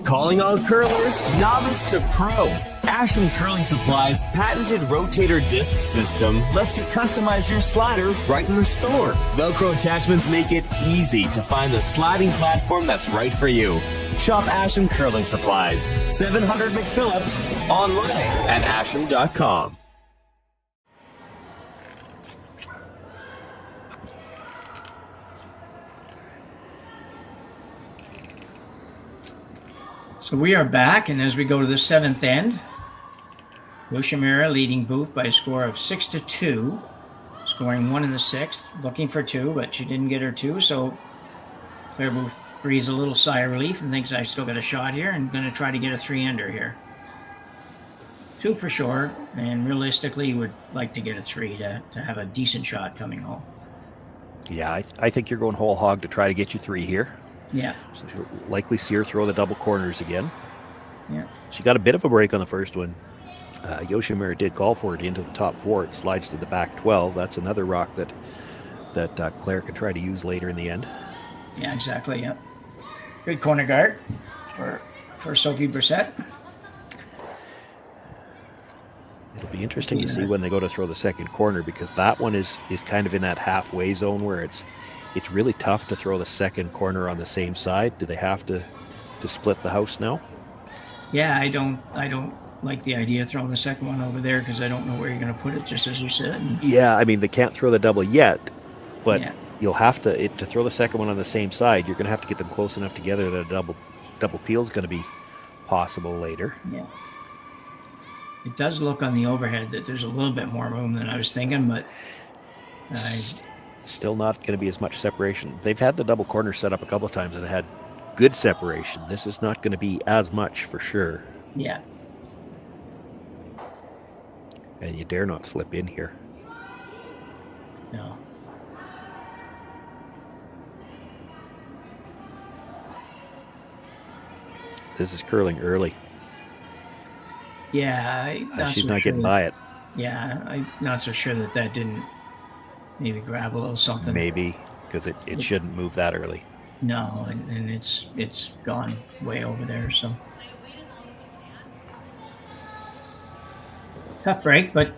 Calling all curlers, novice to pro. Ashland Curling Supply's patented rotator disc system lets you customize your slider right in the store. Velcro attachments make it easy to find the sliding platform that's right for you. Shop Ashland Curling Supplies, 700 McPhillips, online at ashland.com. So we are back, and as we go to the seventh end, Yoshimura leading Booth by a score of 6-2, scoring 1 in the sixth, looking for 2, but she didn't get her 2, so Claire Booth breathes a little sigh of relief and thinks I've still got a shot here and going to try to get a 3-ender here. 2 for sure, and realistically would like to get a 3 to have a decent shot coming home. Yeah, I think you're going whole hog to try to get you 3 here. Yeah. So she'll likely see her throw the double corners again. Yeah. She got a bit of a break on the first one. Yoshimura did call for it into the top 4. It slides to the back 12. That's another rock that Claire can try to use later in the end. Yeah, exactly. Yeah. Good corner guard for Sophie Brissett. It'll be interesting to see when they go to throw the second corner, because that one is kind of in that halfway zone where it's really tough to throw the second corner on the same side. Do they have to split the house now? Yeah, I don't like the idea of throwing the second one over there because I don't know where you're going to put it, just as you said. Yeah, I mean, they can't throw the double yet, but yeah. You'll have to throw the second one on the same side. You're going to have to get them close enough together that a double peel is going to be possible later. Yeah. It does look on the overhead that there's a little bit more room than I was thinking, but still not going to be as much separation. They've had the double corner set up a couple of times and had good separation. This is not going to be as much for sure. Yeah. And you dare not slip in here. No. This is curling early. Yeah. She's not getting by it. Yeah, I'm not so sure that didn't maybe grab a little something. Maybe, because it shouldn't move that early. No, and it's gone way over there, so. Tough break, but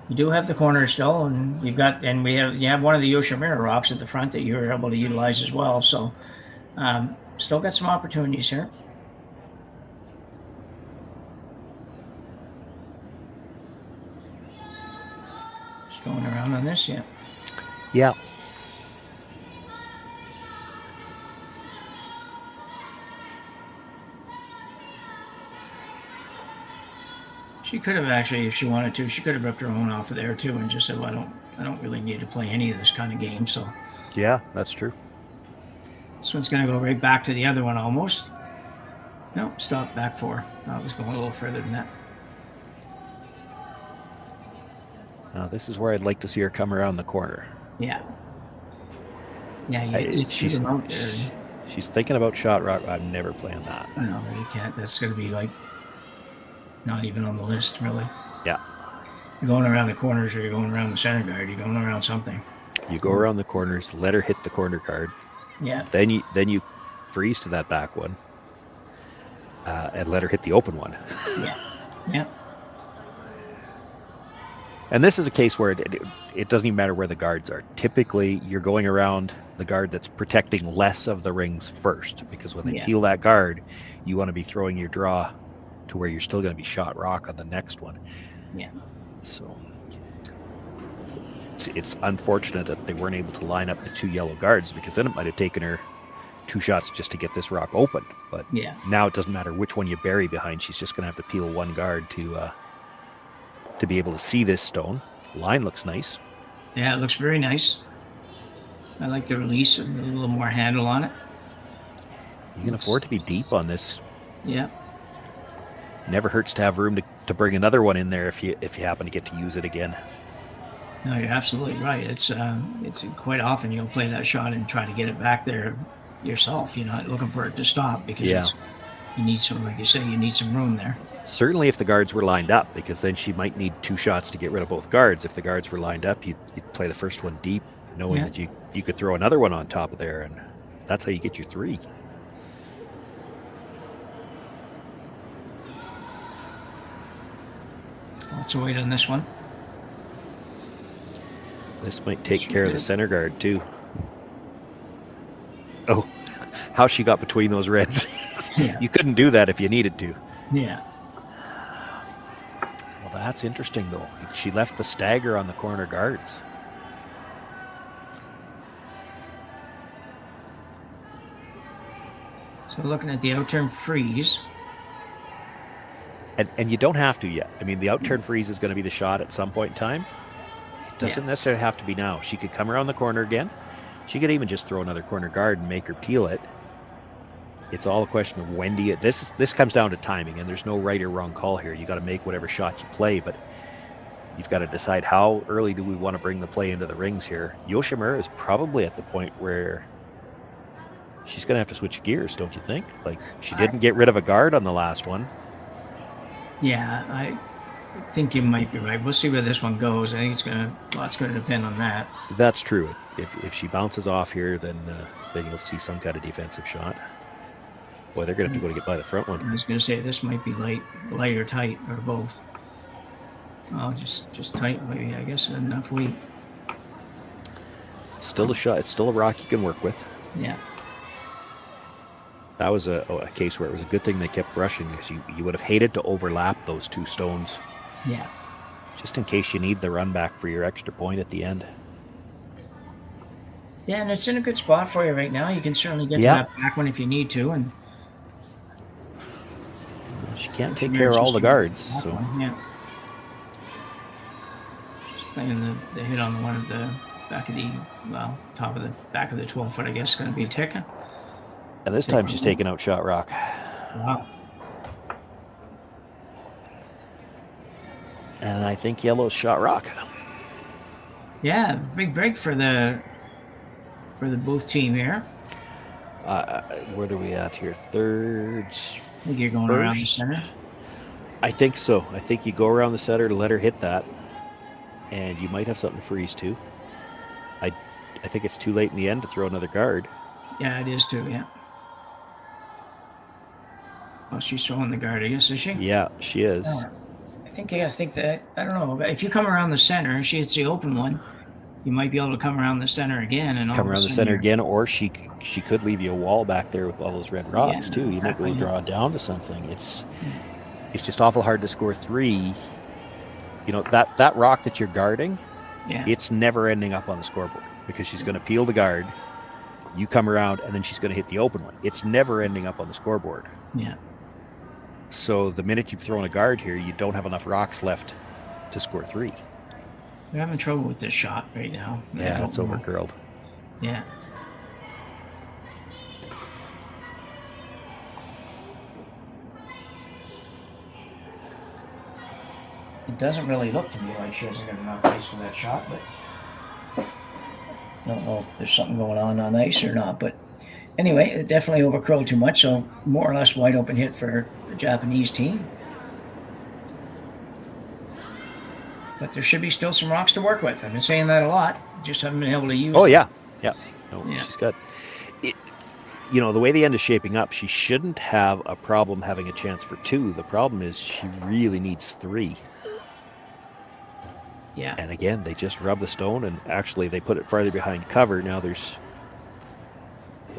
you do have the corner still, and you have one of the Yoshimura rocks at the front that you're able to utilize as well, so still got some opportunities here. Just going around on this, yeah. Yeah. She could have actually, if she wanted to, she could have ripped her own off of there too and just said, well, I don't really need to play any of this kind of game, so. Yeah, that's true. This one's going to go right back to the other one almost. Nope, stop, back 4. Thought it was going a little further than that. Now, this is where I'd like to see her come around the corner. Yeah. Yeah, she's thinking about shot rock. I'm never playing that. No, you can't. That's going to be like not even on the list, really. Yeah. You're going around the corners or you're going around the center guard. You're going around something. You go around the corners, let her hit the corner guard. Yeah. Then you freeze to that back one and let her hit the open one. Yeah. Yeah. And this is a case where it doesn't even matter where the guards are. Typically, you're going around the guard that's protecting less of the rings first, because when they peel that guard, you want to be throwing your draw to where you're still going to be shot rock on the next one. Yeah. So it's unfortunate that they weren't able to line up the 2 yellow guards, because then it might have taken her 2 shots just to get this rock open. But now it doesn't matter which one you bury behind. She's just going to have to peel 1 guard to be able to see this stone. The line looks nice. Yeah, it looks very nice. I like the release, a little more handle on it. You can afford to be deep on this. Yeah. Never hurts to have room to bring another one in there if you happen to get to use it again. No, you're absolutely right. It's quite often you'll play that shot and try to get it back there yourself. You're not looking for it to stop, because you need some, like you say, you need some room there. Certainly if the guards were lined up, because then she might need 2 shots to get rid of both guards. If the guards were lined up, you'd play the first one deep, knowing that you could throw another one on top of there, and that's how you get your 3. Let's wait on this one. This might take care of the center guard too. Oh, how she got between those reds. You couldn't do that if you needed to. Yeah. Well, that's interesting though. She left the stagger on the corner guards. So looking at the outturn freeze. And you don't have to yet. I mean, the outturn freeze is going to be the shot at some point in time. It doesn't necessarily have to be now. She could come around the corner again. She could even just throw another corner guard and make her peel it. It's all a question of when do you... This comes down to timing, and there's no right or wrong call here. You got to make whatever shot you play, but you've got to decide how early do we want to bring the play into the rings here. Yoshimura is probably at the point where she's going to have to switch gears, don't you think? Like, she didn't get rid of a guard on the last one. Yeah, I think you might be right. We'll see where this one goes. I think it's gonna depend on that. That's true. If she bounces off here, then you'll see some kind of defensive shot. Boy, they're gonna have to go to get by the front one. I was gonna say this might be light or tight, or both. Oh, just tight, maybe. I guess enough weight. It's still a shot. It's still a rock you can work with. Yeah. That was a case where it was a good thing they kept brushing, because you would have hated to overlap those 2 stones. Yeah. Just in case you need the run back for your extra point at the end. Yeah, and it's in a good spot for you right now. You can certainly get to that back one if you need to. And she can't take care of all the guards. So. Yeah. Just playing the hit on the one at the back of the, top of the back of the 12-foot, I guess, is going to be a ticker. And this time she's taking out shot rock. Wow. And I think yellow's shot rock. Yeah, big break for the Booth team here. Where are we at here? Third. I think you're going around the center. I think so. I think you go around the center to let her hit that. And you might have something to freeze too. I think it's too late in the end to throw another guard. Yeah, it is too, yeah. Oh, she's throwing the guard, I guess, is she? Yeah, she is. I think that, I don't know, if you come around the center and she hits the open one, you might be able to come around the center again. And come around the center again, or she could leave you a wall back there with all those red rocks too. You might be able to draw down to something. It's just awful hard to score 3. You know, that rock that you're guarding, it's never ending up on the scoreboard, because she's going to peel the guard, you come around, and then she's going to hit the open one. It's never ending up on the scoreboard. Yeah. So the minute you've thrown a guard here, you don't have enough rocks left to score 3. They're having trouble with this shot right now. Yeah, it's overcurled. Yeah. It doesn't really look to me like she hasn't got enough ice for that shot, but I don't know if there's something going on ice or not. But anyway, it definitely overcurled too much, so more or less wide open hit for the Japanese team. But there should be still some rocks to work with. I've been saying that a lot. Just haven't been able to use them. Yeah. No, she's got it. You know, the way the end is shaping up, she shouldn't have a problem having a chance for 2. The problem is she really needs 3. Yeah. And again, they just rub the stone, and actually they put it farther behind cover. Now the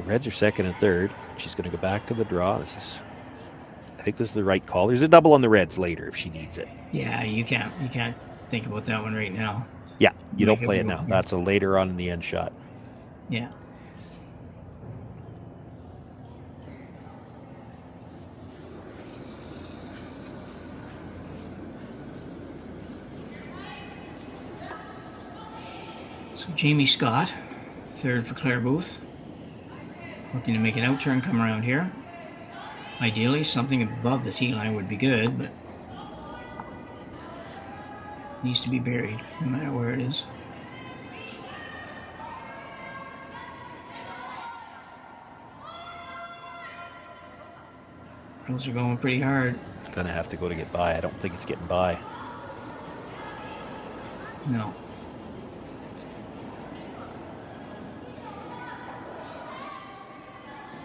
reds are second and third. She's going to go back to the draw. I think this is the right call. There's a double on the reds later if she needs it. Yeah, you can't think about that one right now. Yeah, you don't Make play it move now. here. That's a later on in the end shot. Yeah. So Jamie Scott, third for Claire Booth. Looking to make an out turn, come around here. Ideally, something above the tee line would be good, but needs to be buried, no matter where it is. Those are going pretty hard. Gonna have to go to get by. I don't think it's getting by. No.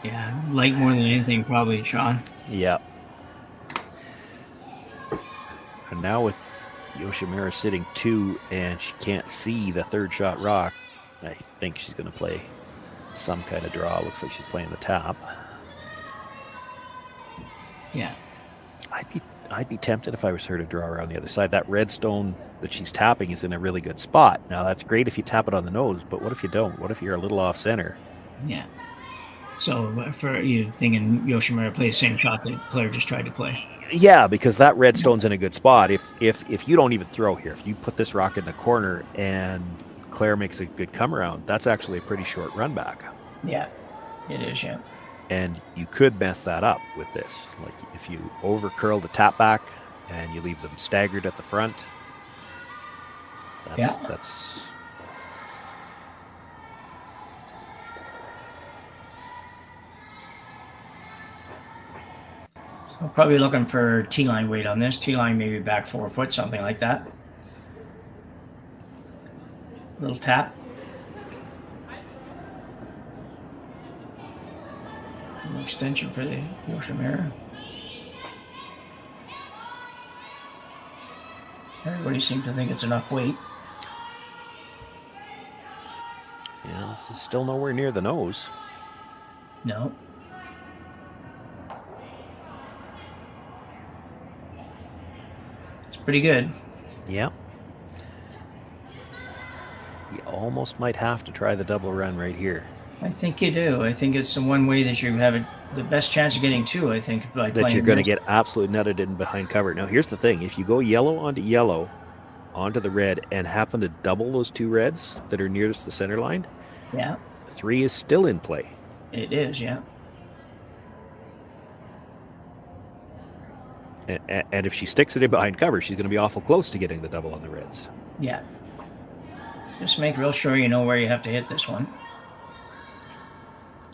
Yeah, light more than anything, probably, Shawn. Yeah. And now with Yoshimura sitting 2 and she can't see the third shot rock, I think she's going to play some kind of draw. Looks like she's playing the tap. Yeah. I'd be tempted if I was her to draw around the other side. That red stone that she's tapping is in a really good spot. Now that's great if you tap it on the nose, but what if you don't? What if you're a little off center? Yeah. So for you thinking Yoshimura play the same shot that Claire just tried to play? Yeah, because that red stone's in a good spot. If you don't even throw here, if you put this rock in the corner and Claire makes a good come around, that's actually a pretty short run back. Yeah, it is, yeah. And you could mess that up with this. Like if you over curl the tap back and you leave them staggered at the front. That's So probably looking for T-line weight on this. T-line maybe back 4 foot, something like that. Little tap. An extension for the Yoshimura. Everybody seems to think it's enough weight. Yeah, this is still nowhere near the nose. No. It's pretty good. Yeah. You almost might have to try the double run right here. I think you do. I think it's the one way that you have the best chance of getting 2, I think, by That playing you're going to this. get absolutely nutted in behind cover. Now, here's the thing. If you go yellow onto the red, and happen to double those 2 reds that are nearest the center line, Yeah, 3 is still in play. it is, yeah. And if she sticks it in behind cover, she's going to be awful close to getting the double on the reds. Yeah. Just make real sure you know where you have to hit this one.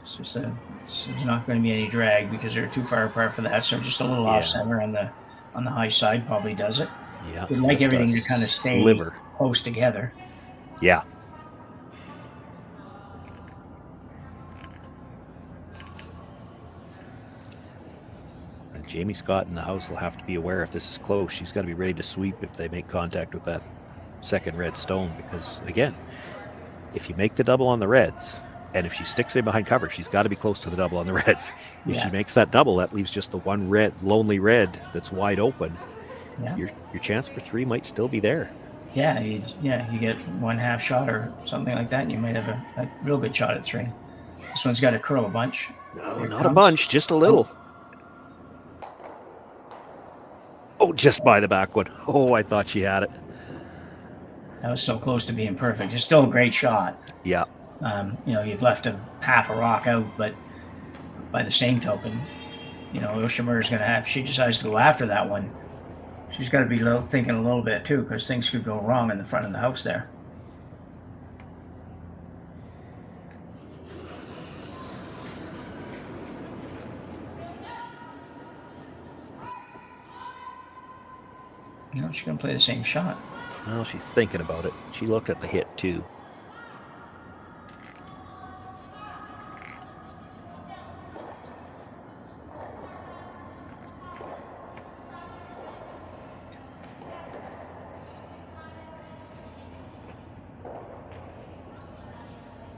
It's just there's not going to be any drag because they're too far apart for that. So just a little off center on the high side probably does it. Yeah. We'd like just a everything to kind of stay sliver. close together. Yeah. And Jamie Scott in the house will have to be aware if this is close. She's got to be ready to sweep if they make contact with that second red stone. Because, again, if you make the double on the reds, and if she sticks in behind cover, she's got to be close to the double on the reds. If she makes that double, that leaves just the one lonely red that's wide open. Yeah. Your chance for 3 might still be there. Yeah, you get 1/2 shot or something like that, and you might have a real good shot at 3. This one's got to curl a bunch. No, not a bunch, just a little. Oh, just by the back one. Oh, I thought she had it. That was so close to being perfect. It's still a great shot. Yeah. You've left half a rock out, but by the same token, Yoshimura's going to have, if she decides to go after that one, she's got to be thinking a little bit too, because things could go wrong in the front of the house there. She's going to play the same shot. Well, she's thinking about it. She looked at the hit too.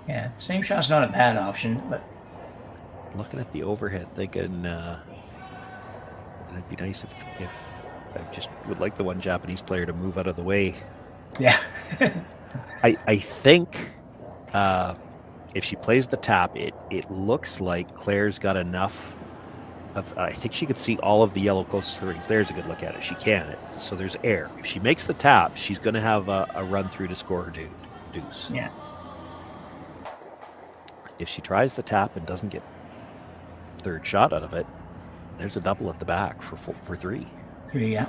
Yeah, same shot's not a bad option, but Looking at the overhead, thinking it'd be nice if I just would like the one Japanese player to move out of the way. Yeah. I think if she plays the tap, it looks like Claire's got enough. I think she could see all of the yellow closest to the rings. There's a good look at it. She can. So there's air. If she makes the tap, she's going to have a run through to score her deuce. Yeah. If she tries the tap and doesn't get third shot out of it, there's a double at the back for 3. 3, yeah.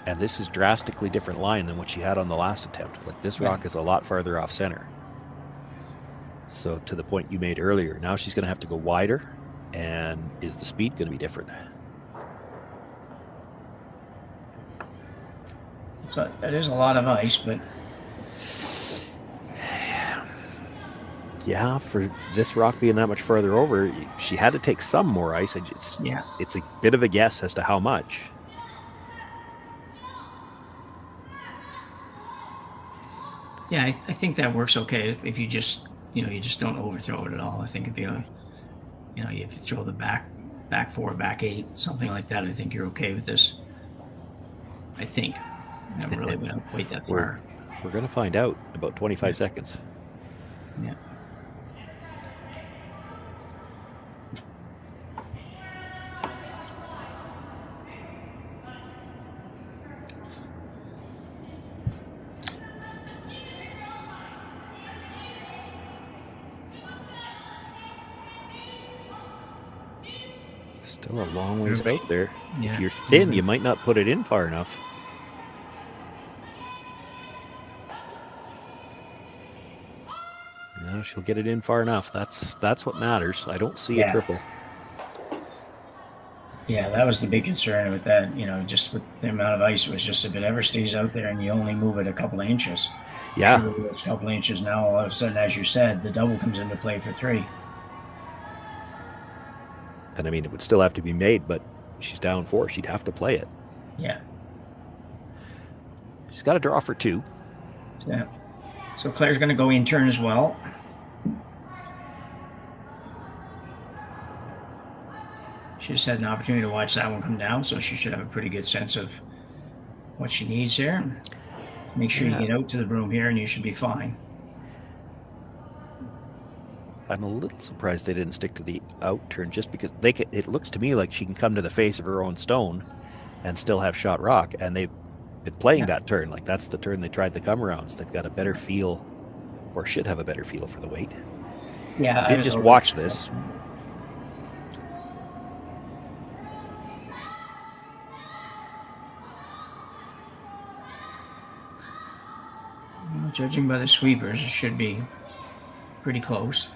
And this is drastically different line than what she had on the last attempt. Like this rock is a lot farther off center. So to the point you made earlier, now she's going to have to go wider, and is the speed going to be different? So that is a lot of ice, but yeah, for this rock being that much further over, she had to take some more ice. It's a bit of a guess as to how much. yeah, I think that works okay if you just don't overthrow it at all. I think if you throw the back 4, back 8, something like that, I think you're okay with this. I think. I haven't really been quite that far. We're going to find out in about 25 seconds. Yeah. Still a long ways out there. Yeah. If you're thin, you might not put it in far enough. No, she'll get it in far enough. That's what matters. I don't see a triple. Yeah, that was the big concern with that. Just with the amount of ice, was just if it ever stays out there and you only move it a couple of inches. Yeah. A couple of inches now, all of a sudden, as you said, the double comes into play for 3. And I mean, it would still have to be made, but she's down 4. She'd have to play it. Yeah. She's got to draw for 2. Yeah. So Claire's going to go in turn as well. She just had an opportunity to watch that one come down, so she should have a pretty good sense of what she needs here. Make sure you get out to the broom here, and you should be fine. I'm a little surprised they didn't stick to the out turn, just because it looks to me like she can come to the face of her own stone and still have shot rock, and they've been playing that turn. Like that's the turn they tried the come arounds. They've got a better feel, or should have a better feel for the weight. Yeah, I did just watch this. Well, judging by the sweepers, it should be pretty close.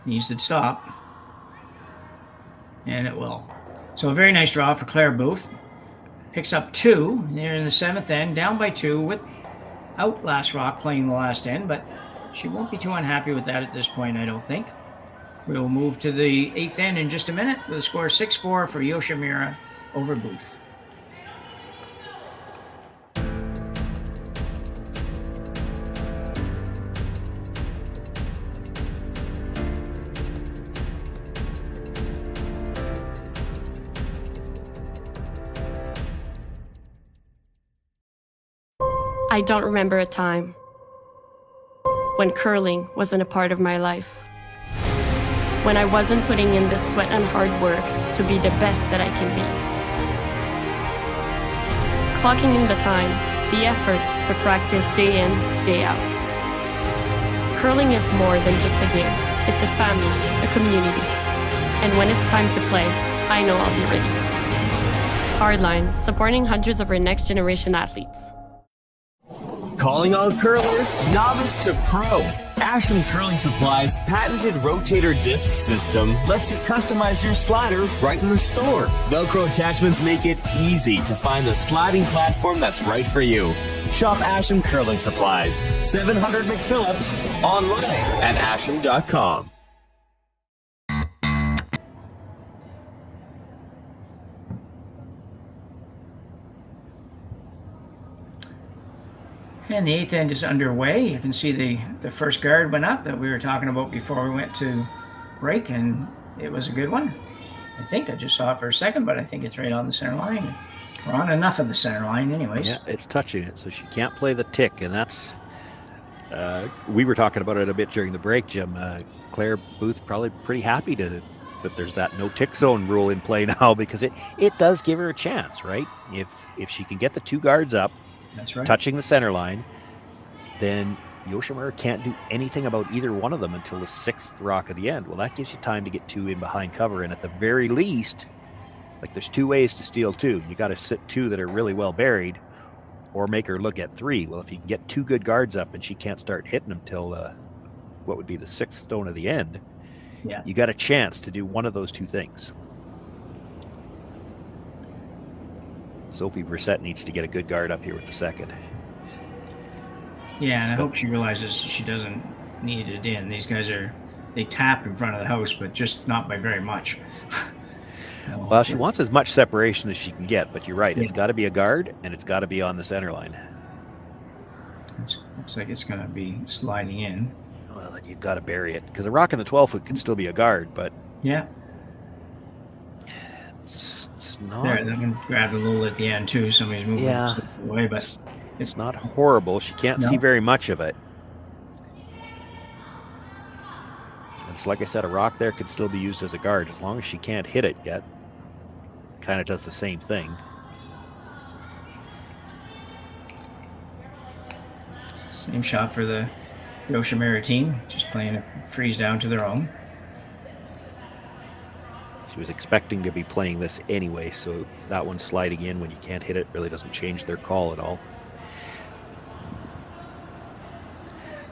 Needs to stop. And it will. So a very nice draw for Claire Booth. Picks up 2. They're in the 7th end, down by 2 without last rock playing the last end, but she won't be too unhappy with that at this point, I don't think. We'll move to the 8th end in just a minute with a score 6-4 for Yoshimura over Booth. I don't remember a time when curling wasn't a part of my life. When I wasn't putting in the sweat and hard work to be the best that I can be. Clocking in the time, the effort to practice day in, day out. Curling is more than just a game. It's a family, a community. And when it's time to play, I know I'll be ready. Hardline, supporting hundreds of our next generation athletes. Calling all curlers, novice to pro. Ashland Curling Supply's patented rotator disc system lets you customize your slider right in the store. Velcro attachments make it easy to find the sliding platform that's right for you. Shop Ashland Curling Supplies, 700 McPhillips, online at ashland.com. And the 8th end is underway. You can see the first guard went up that we were talking about before we went to break, and it was a good one. I think I just saw it for a second, but I think it's right on the center line. We're on enough of the center line anyways. Yeah, it's touching it, so she can't play the tick, and that's... we were talking about it a bit during the break, Jim. Claire Booth probably pretty happy that there's that no tick zone rule in play now, because it does give her a chance, right? If she can get the 2 guards up, that's right, touching the center line, then Yoshimura can't do anything about either one of them until the 6th rock of the end. Well, that gives you time to get 2 in behind cover, and at the very least, like, there's 2 ways to steal 2. You got to sit 2 that are really well buried, or make her look at 3. Well, if you can get 2 good guards up and she can't start hitting them till what would be the 6th stone of the end, yeah, you got a chance to do one of those 2 things. Sophie Brissett needs to get a good guard up here with the 2nd. Yeah, and I hope she realizes she doesn't need it in. These guys they tap in front of the house, but just not by very much. Well, she wants as much separation as she can get, but you're right. It's got to be a guard, and it's got to be on the center line. Looks like it's going to be sliding in. Well, then you've got to bury it, because a rock in the 12-foot can still be a guard, but... Yeah. It's not... There, that one grabbed a little at the end, too. Somebody's moving away, but... It's not horrible. She can't see very much of it. It's like I said, a rock there could still be used as a guard as long as she can't hit it yet. Kind of does the same thing. Same shot for the Yoshimura team, just playing a freeze down to their own. She was expecting to be playing this anyway, so that one sliding in when you can't hit it really doesn't change their call at all.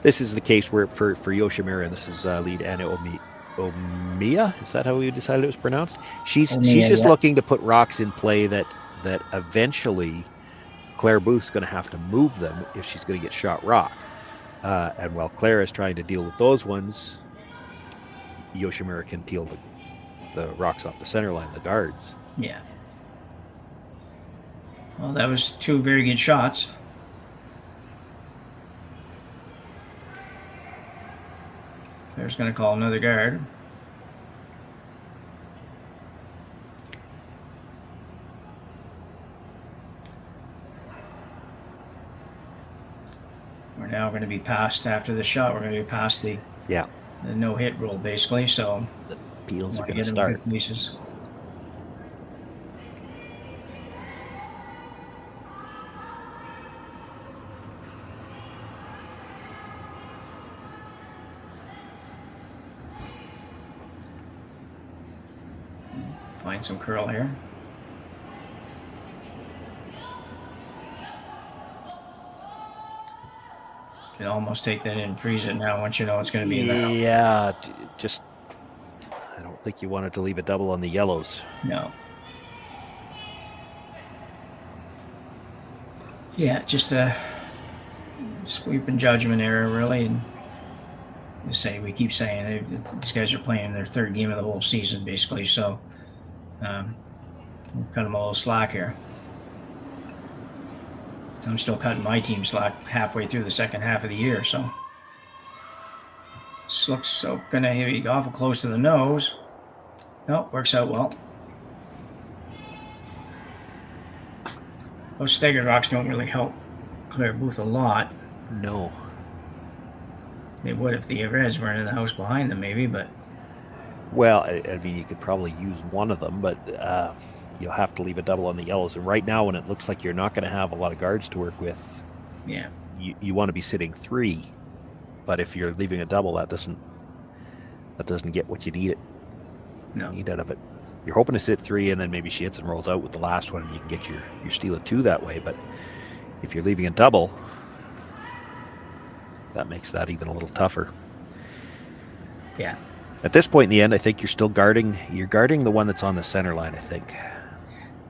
This is the case where for Yoshimura, this is lead Anna Omiya. Is that how we decided it was pronounced? She's just looking to put rocks in play that eventually Claire Booth's going to have to move them if she's going to get shot rock. And while Claire is trying to deal with those ones, Yoshimura can deal with the rocks off the center line, the guards. Yeah. Well, that was 2 very good shots. There's going to call another guard. We're now going to be past, after the shot, we're going to be past the no-hit rule, basically, so... The peels are going to start. Pieces. Find some curl here. Can almost take that in and freeze it now once you know it's going to be in the house. Yeah, just I don't think you wanted to leave a double on the yellows. No. Yeah, just a sweeping judgment error, really. And we keep saying these guys are playing their 3rd game of the whole season, basically. So we'll cut them a little slack here. I'm still cutting my team slack halfway through the second half of the year, so this looks so gonna hit awful close to the nose. No, works out well. Those staggered rocks don't really help Claire Booth a lot. No. They would if the reds weren't in the house behind them, maybe, but... Well, I mean, you could probably use one of them, but you'll have to leave a double on the yellows. And right now, when it looks like you're not going to have a lot of guards to work with, yeah, you want to be sitting 3. But if you're leaving a double, that doesn't get what you need out of it. You're hoping to sit 3, and then maybe she hits and rolls out with the last one, and you can get your steal of 2 that way. But if you're leaving a double, that makes that even a little tougher. Yeah. At this point in the end, I think you're still guarding. You're guarding the one that's on the center line, I think.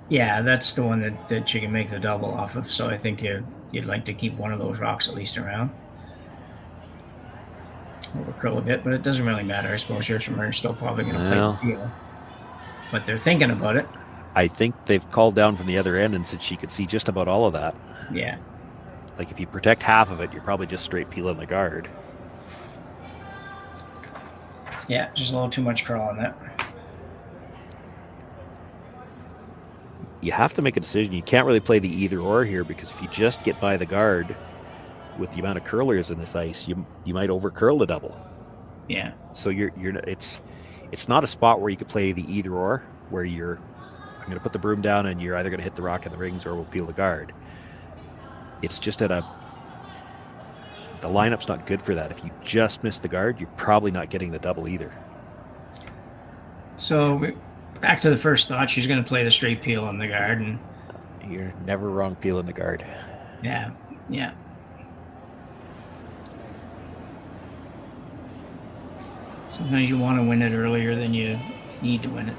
Yeah, that's the one that you can make the double off of. So I think you'd like to keep one of those rocks at least around. Overcurl a bit, but it doesn't really matter. I suppose Yoshimura's still probably going to play the deal. But they're thinking about it. I think they've called down from the other end and said she could see just about all of that. Yeah. Like if you protect half of it, you're probably just straight peeling the guard. Yeah, just a little too much curl on that. you have to make a decision. You can't really play the either or here, because if you just get by the guard with the amount of curlers in this ice, you might over curl the double. Yeah. So it's not a spot where you could play the either or, where I'm going to put the broom down and you're either going to hit the rock in the rings or we'll peel the guard. It's just the lineup's not good for that. If you just miss the guard, you're probably not getting the double either. So back to the first thought, she's going to play the straight peel on the guard, and you're never wrong peeling the guard. Yeah. Sometimes you want to win it earlier than you need to win it.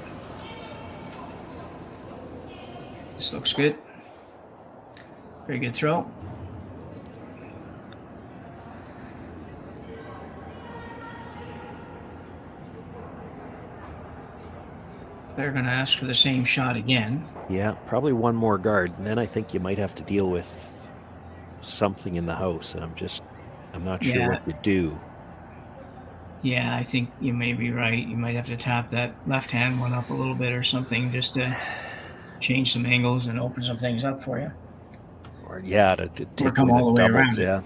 This looks good. Very good throw. They're going to ask for the same shot again. Yeah, probably one more guard, and then I think you might have to deal with something in the house, and I'm not sure what to do. Yeah, I think you may be right. You might have to tap that left-hand one up a little bit or something, just to change some angles and open some things up for you. Or to or come all the way around. Yeah.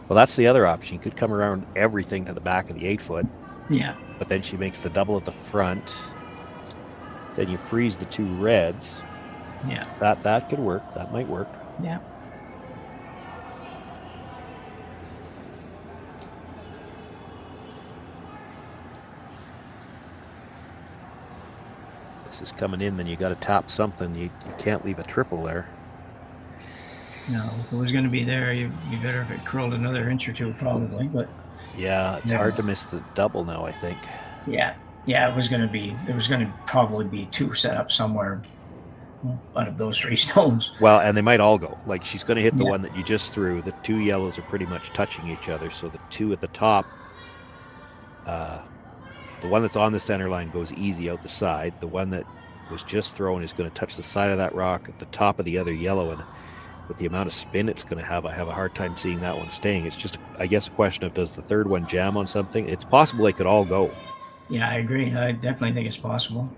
Well, that's the other option. You could come around everything to the back of the 8-foot. Yeah. But then she makes the double at the front. Then you freeze the two reds. Yeah. That could work. That might work. Yeah. This is coming in, then you got to tap something. You can't leave a triple there. No, if it was going to be there, you'd be better if it curled another inch or two, probably. But yeah, it's hard to miss the double now, I think. Yeah, it was going to probably be two set up somewhere out of those three stones. Well, and they might all go. Like, she's going to hit the one that you just threw. The two yellows are pretty much touching each other, so the two at the top, the one that's on the center line goes easy out the side. The one that was just thrown is going to touch the side of that rock at the top of the other yellow, and with the amount of spin it's going to have, I have a hard time seeing that one staying. It's just, I guess, a question of, does the third one jam on something? It's possible they could all go. Yeah, I agree. I definitely think it's possible.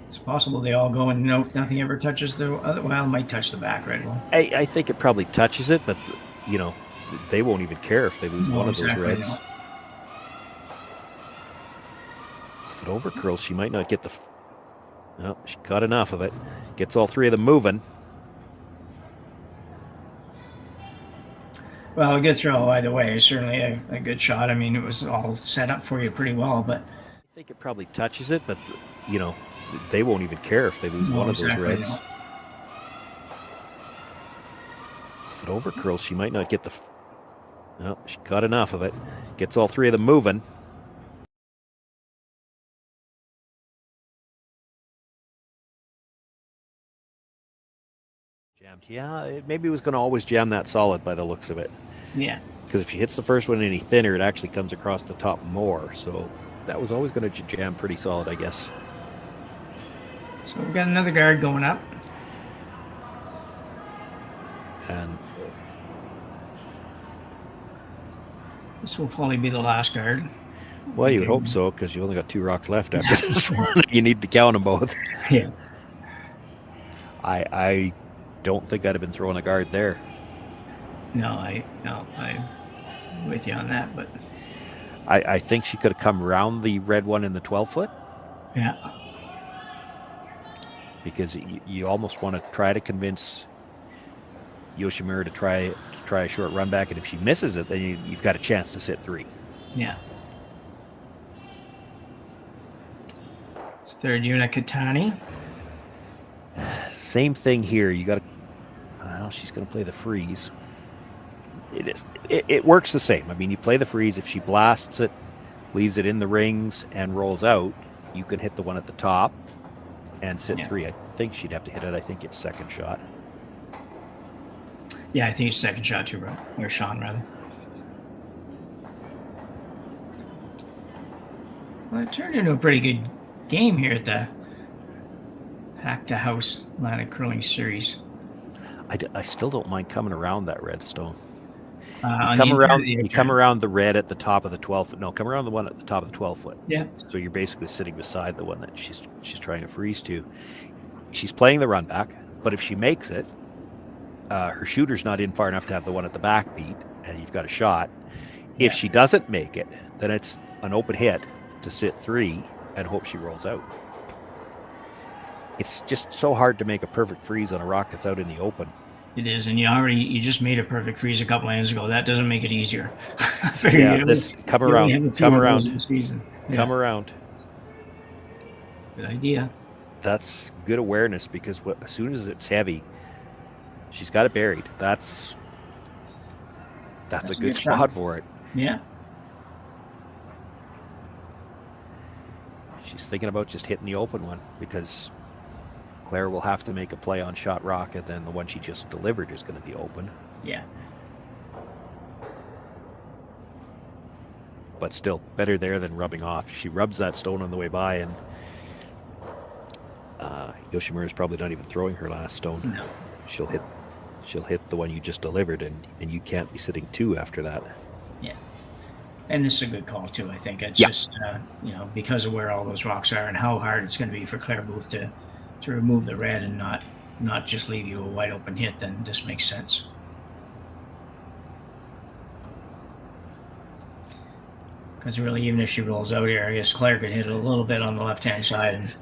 It's possible they all go and nothing ever touches the other. Well, it might touch the back red one. I think it probably touches it, but, they won't even care if they lose one of those reds. No. If it overcurls, she might not get no, she got enough of it. Gets all three of them moving. Well, a good throw either way. Certainly a good shot. I mean, it was all set up for you pretty well, but I think it probably touches it, but, they won't even care if they lose one of those reds. No. If it overcurls, she might not get no, she got enough of it. Gets all three of them moving. Jammed. Yeah, maybe it was going to always jam that solid by the looks of it. Yeah. Because if she hits the first one any thinner, it actually comes across the top more. So that was always going to jam pretty solid, I guess. So we've got another guard going up. And this will probably be the last guard. Well, you would hope so, because you only got two rocks left after this one. You need to count them both. Yeah. I don't think I'd have been throwing a guard there. No, I'm with you on that, but I think she could have come around the red one in the 12-foot. Yeah. Because you almost want to try to convince Yoshimura to try a short run back, and if she misses it, then you've got a chance to sit three. Yeah. It's third unit Katani. Same thing here. You got to. Well, she's going to play the freeze. It works the same. I mean, you play the freeze. If she blasts it, leaves it in the rings, and rolls out, you can hit the one at the top and sit three. I think she'd have to hit it. I think it's second shot. Yeah, I think it's second shot too, bro. Or Shawn, rather. Well, it turned into a pretty good game here at the Hack2House Atlantic Curling Series. I still don't mind coming around that red stone. You come around the red at the top of the 12 foot. No, come around the one at the top of the 12 foot. Yeah. So you're basically sitting beside the one that she's trying to freeze to. she's playing the run back, but if she makes it, her shooter's not in far enough to have the one at the back beat, and you've got a shot. If she doesn't make it, then it's an open hit to sit 3 and hope she rolls out. It's just so hard to make a perfect freeze on a rock that's out in the open. It is, and you just made a perfect freeze a couple hands ago. That doesn't make it easier. Come around. Come around. Good idea. That's good awareness, because as soon as it's heavy, she's got it buried. That's a good spot for it. Yeah. She's thinking about just hitting the open one, because Claire will have to make a play on shot rock, and then the one she just delivered is going to be open. Yeah. But still, better there than rubbing off. She rubs that stone on the way by, and Yoshimura is probably not even throwing her last stone. No. She'll hit the one you just delivered, and you can't be sitting 2 after that. Yeah. And this is a good call too, I think. It's just because of where all those rocks are and how hard it's going to be for Claire Booth to remove the red and not just leave you a wide open hit, then this makes sense. Because really, even if she rolls out here, I guess Claire could hit it a little bit on the left-hand side and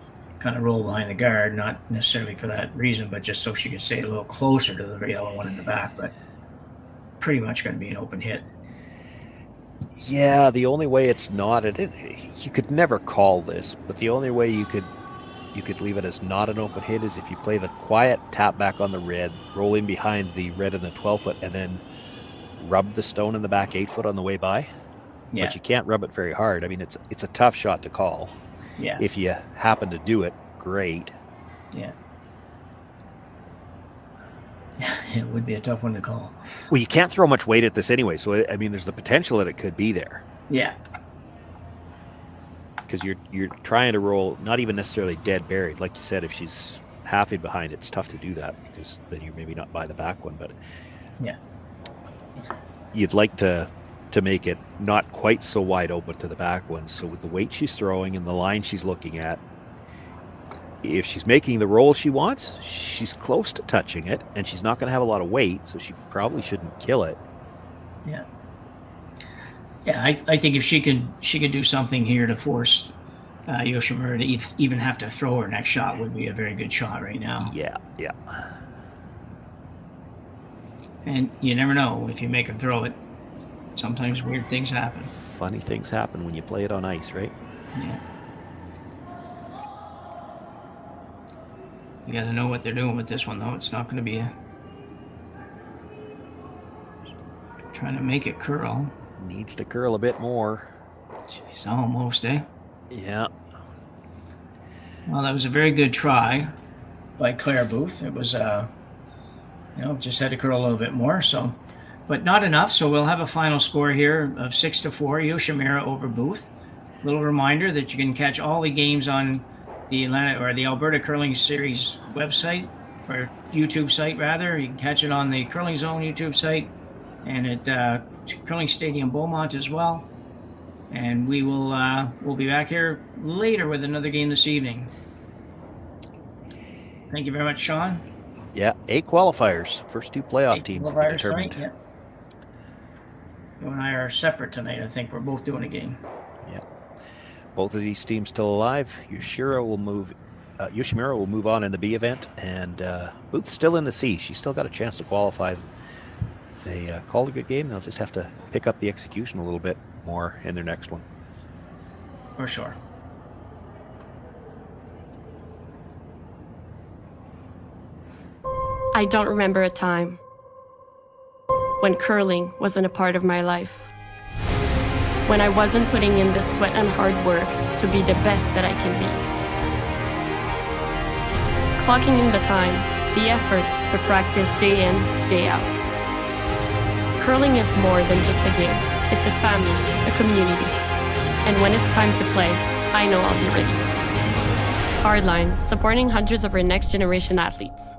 kind of roll behind the guard, not necessarily for that reason, but just so she could stay a little closer to the yellow one in the back, but pretty much going to be an open hit. Yeah, the only way it's not, you could never call this, but the only way you could leave it as not an open hit is if you play the quiet tap back on the red, roll in behind the red in the 12-foot, and then rub the stone in the back 8-foot on the way by. Yeah. But you can't rub it very hard. I mean, it's a tough shot to call. Yeah. If you happen to do it, great. Yeah. It would be a tough one to call. Well, you can't throw much weight at this anyway, so I mean, there's the potential that it could be there. Yeah. Because you're trying to roll, not even necessarily dead buried. Like you said, if she's half in behind, it's tough to do that, because then you maybe not buy the back one. But yeah, you'd like to make it not quite so wide open to the back one. So with the weight she's throwing and the line she's looking at, if she's making the roll she wants, she's close to touching it, and she's not going to have a lot of weight, so she probably shouldn't kill it. Yeah. Yeah, I think if she could do something here to force Yoshimura to even have to throw her next shot would be a very good shot right now. Yeah. And you never know if you make her throw it. Sometimes weird things happen. Funny things happen when you play it on ice, right? Yeah. You got to know what they're doing with this one, though. It's not going to be trying to make it curl. Needs to curl a bit more. Jeez, almost, eh? Yeah. Well, that was a very good try by Claire Booth. It was, just had to curl a little bit more, so, but not enough. So we'll have a final score here of 6-4, Yoshimura over Booth. Little reminder that you can catch all the games on the Alberta Curling Series website, or YouTube site rather. You can catch it on the Curling Zone YouTube site and at Curling Stadium Beaumont as well. And we'll be back here later with another game this evening. Thank you very much, Shawn. Yeah, 8 qualifiers. First 2 playoff teams to be determined. Tonight, yeah. You and I are separate tonight. I think we're both doing a game. Yeah. Both of these teams still alive. Yoshimura will move on in the B event, and Booth's still in the C. She's still got a chance to qualify. They called a good game. They'll just have to pick up the execution a little bit more in their next one. For sure. I don't remember a time when curling wasn't a part of my life. When I wasn't putting in the sweat and hard work to be the best that I can be. Clocking in the time, the effort to practice day in, day out. Curling is more than just a game. It's a family, a community. And when it's time to play, I know I'll be ready. Hardline, supporting hundreds of our next generation athletes.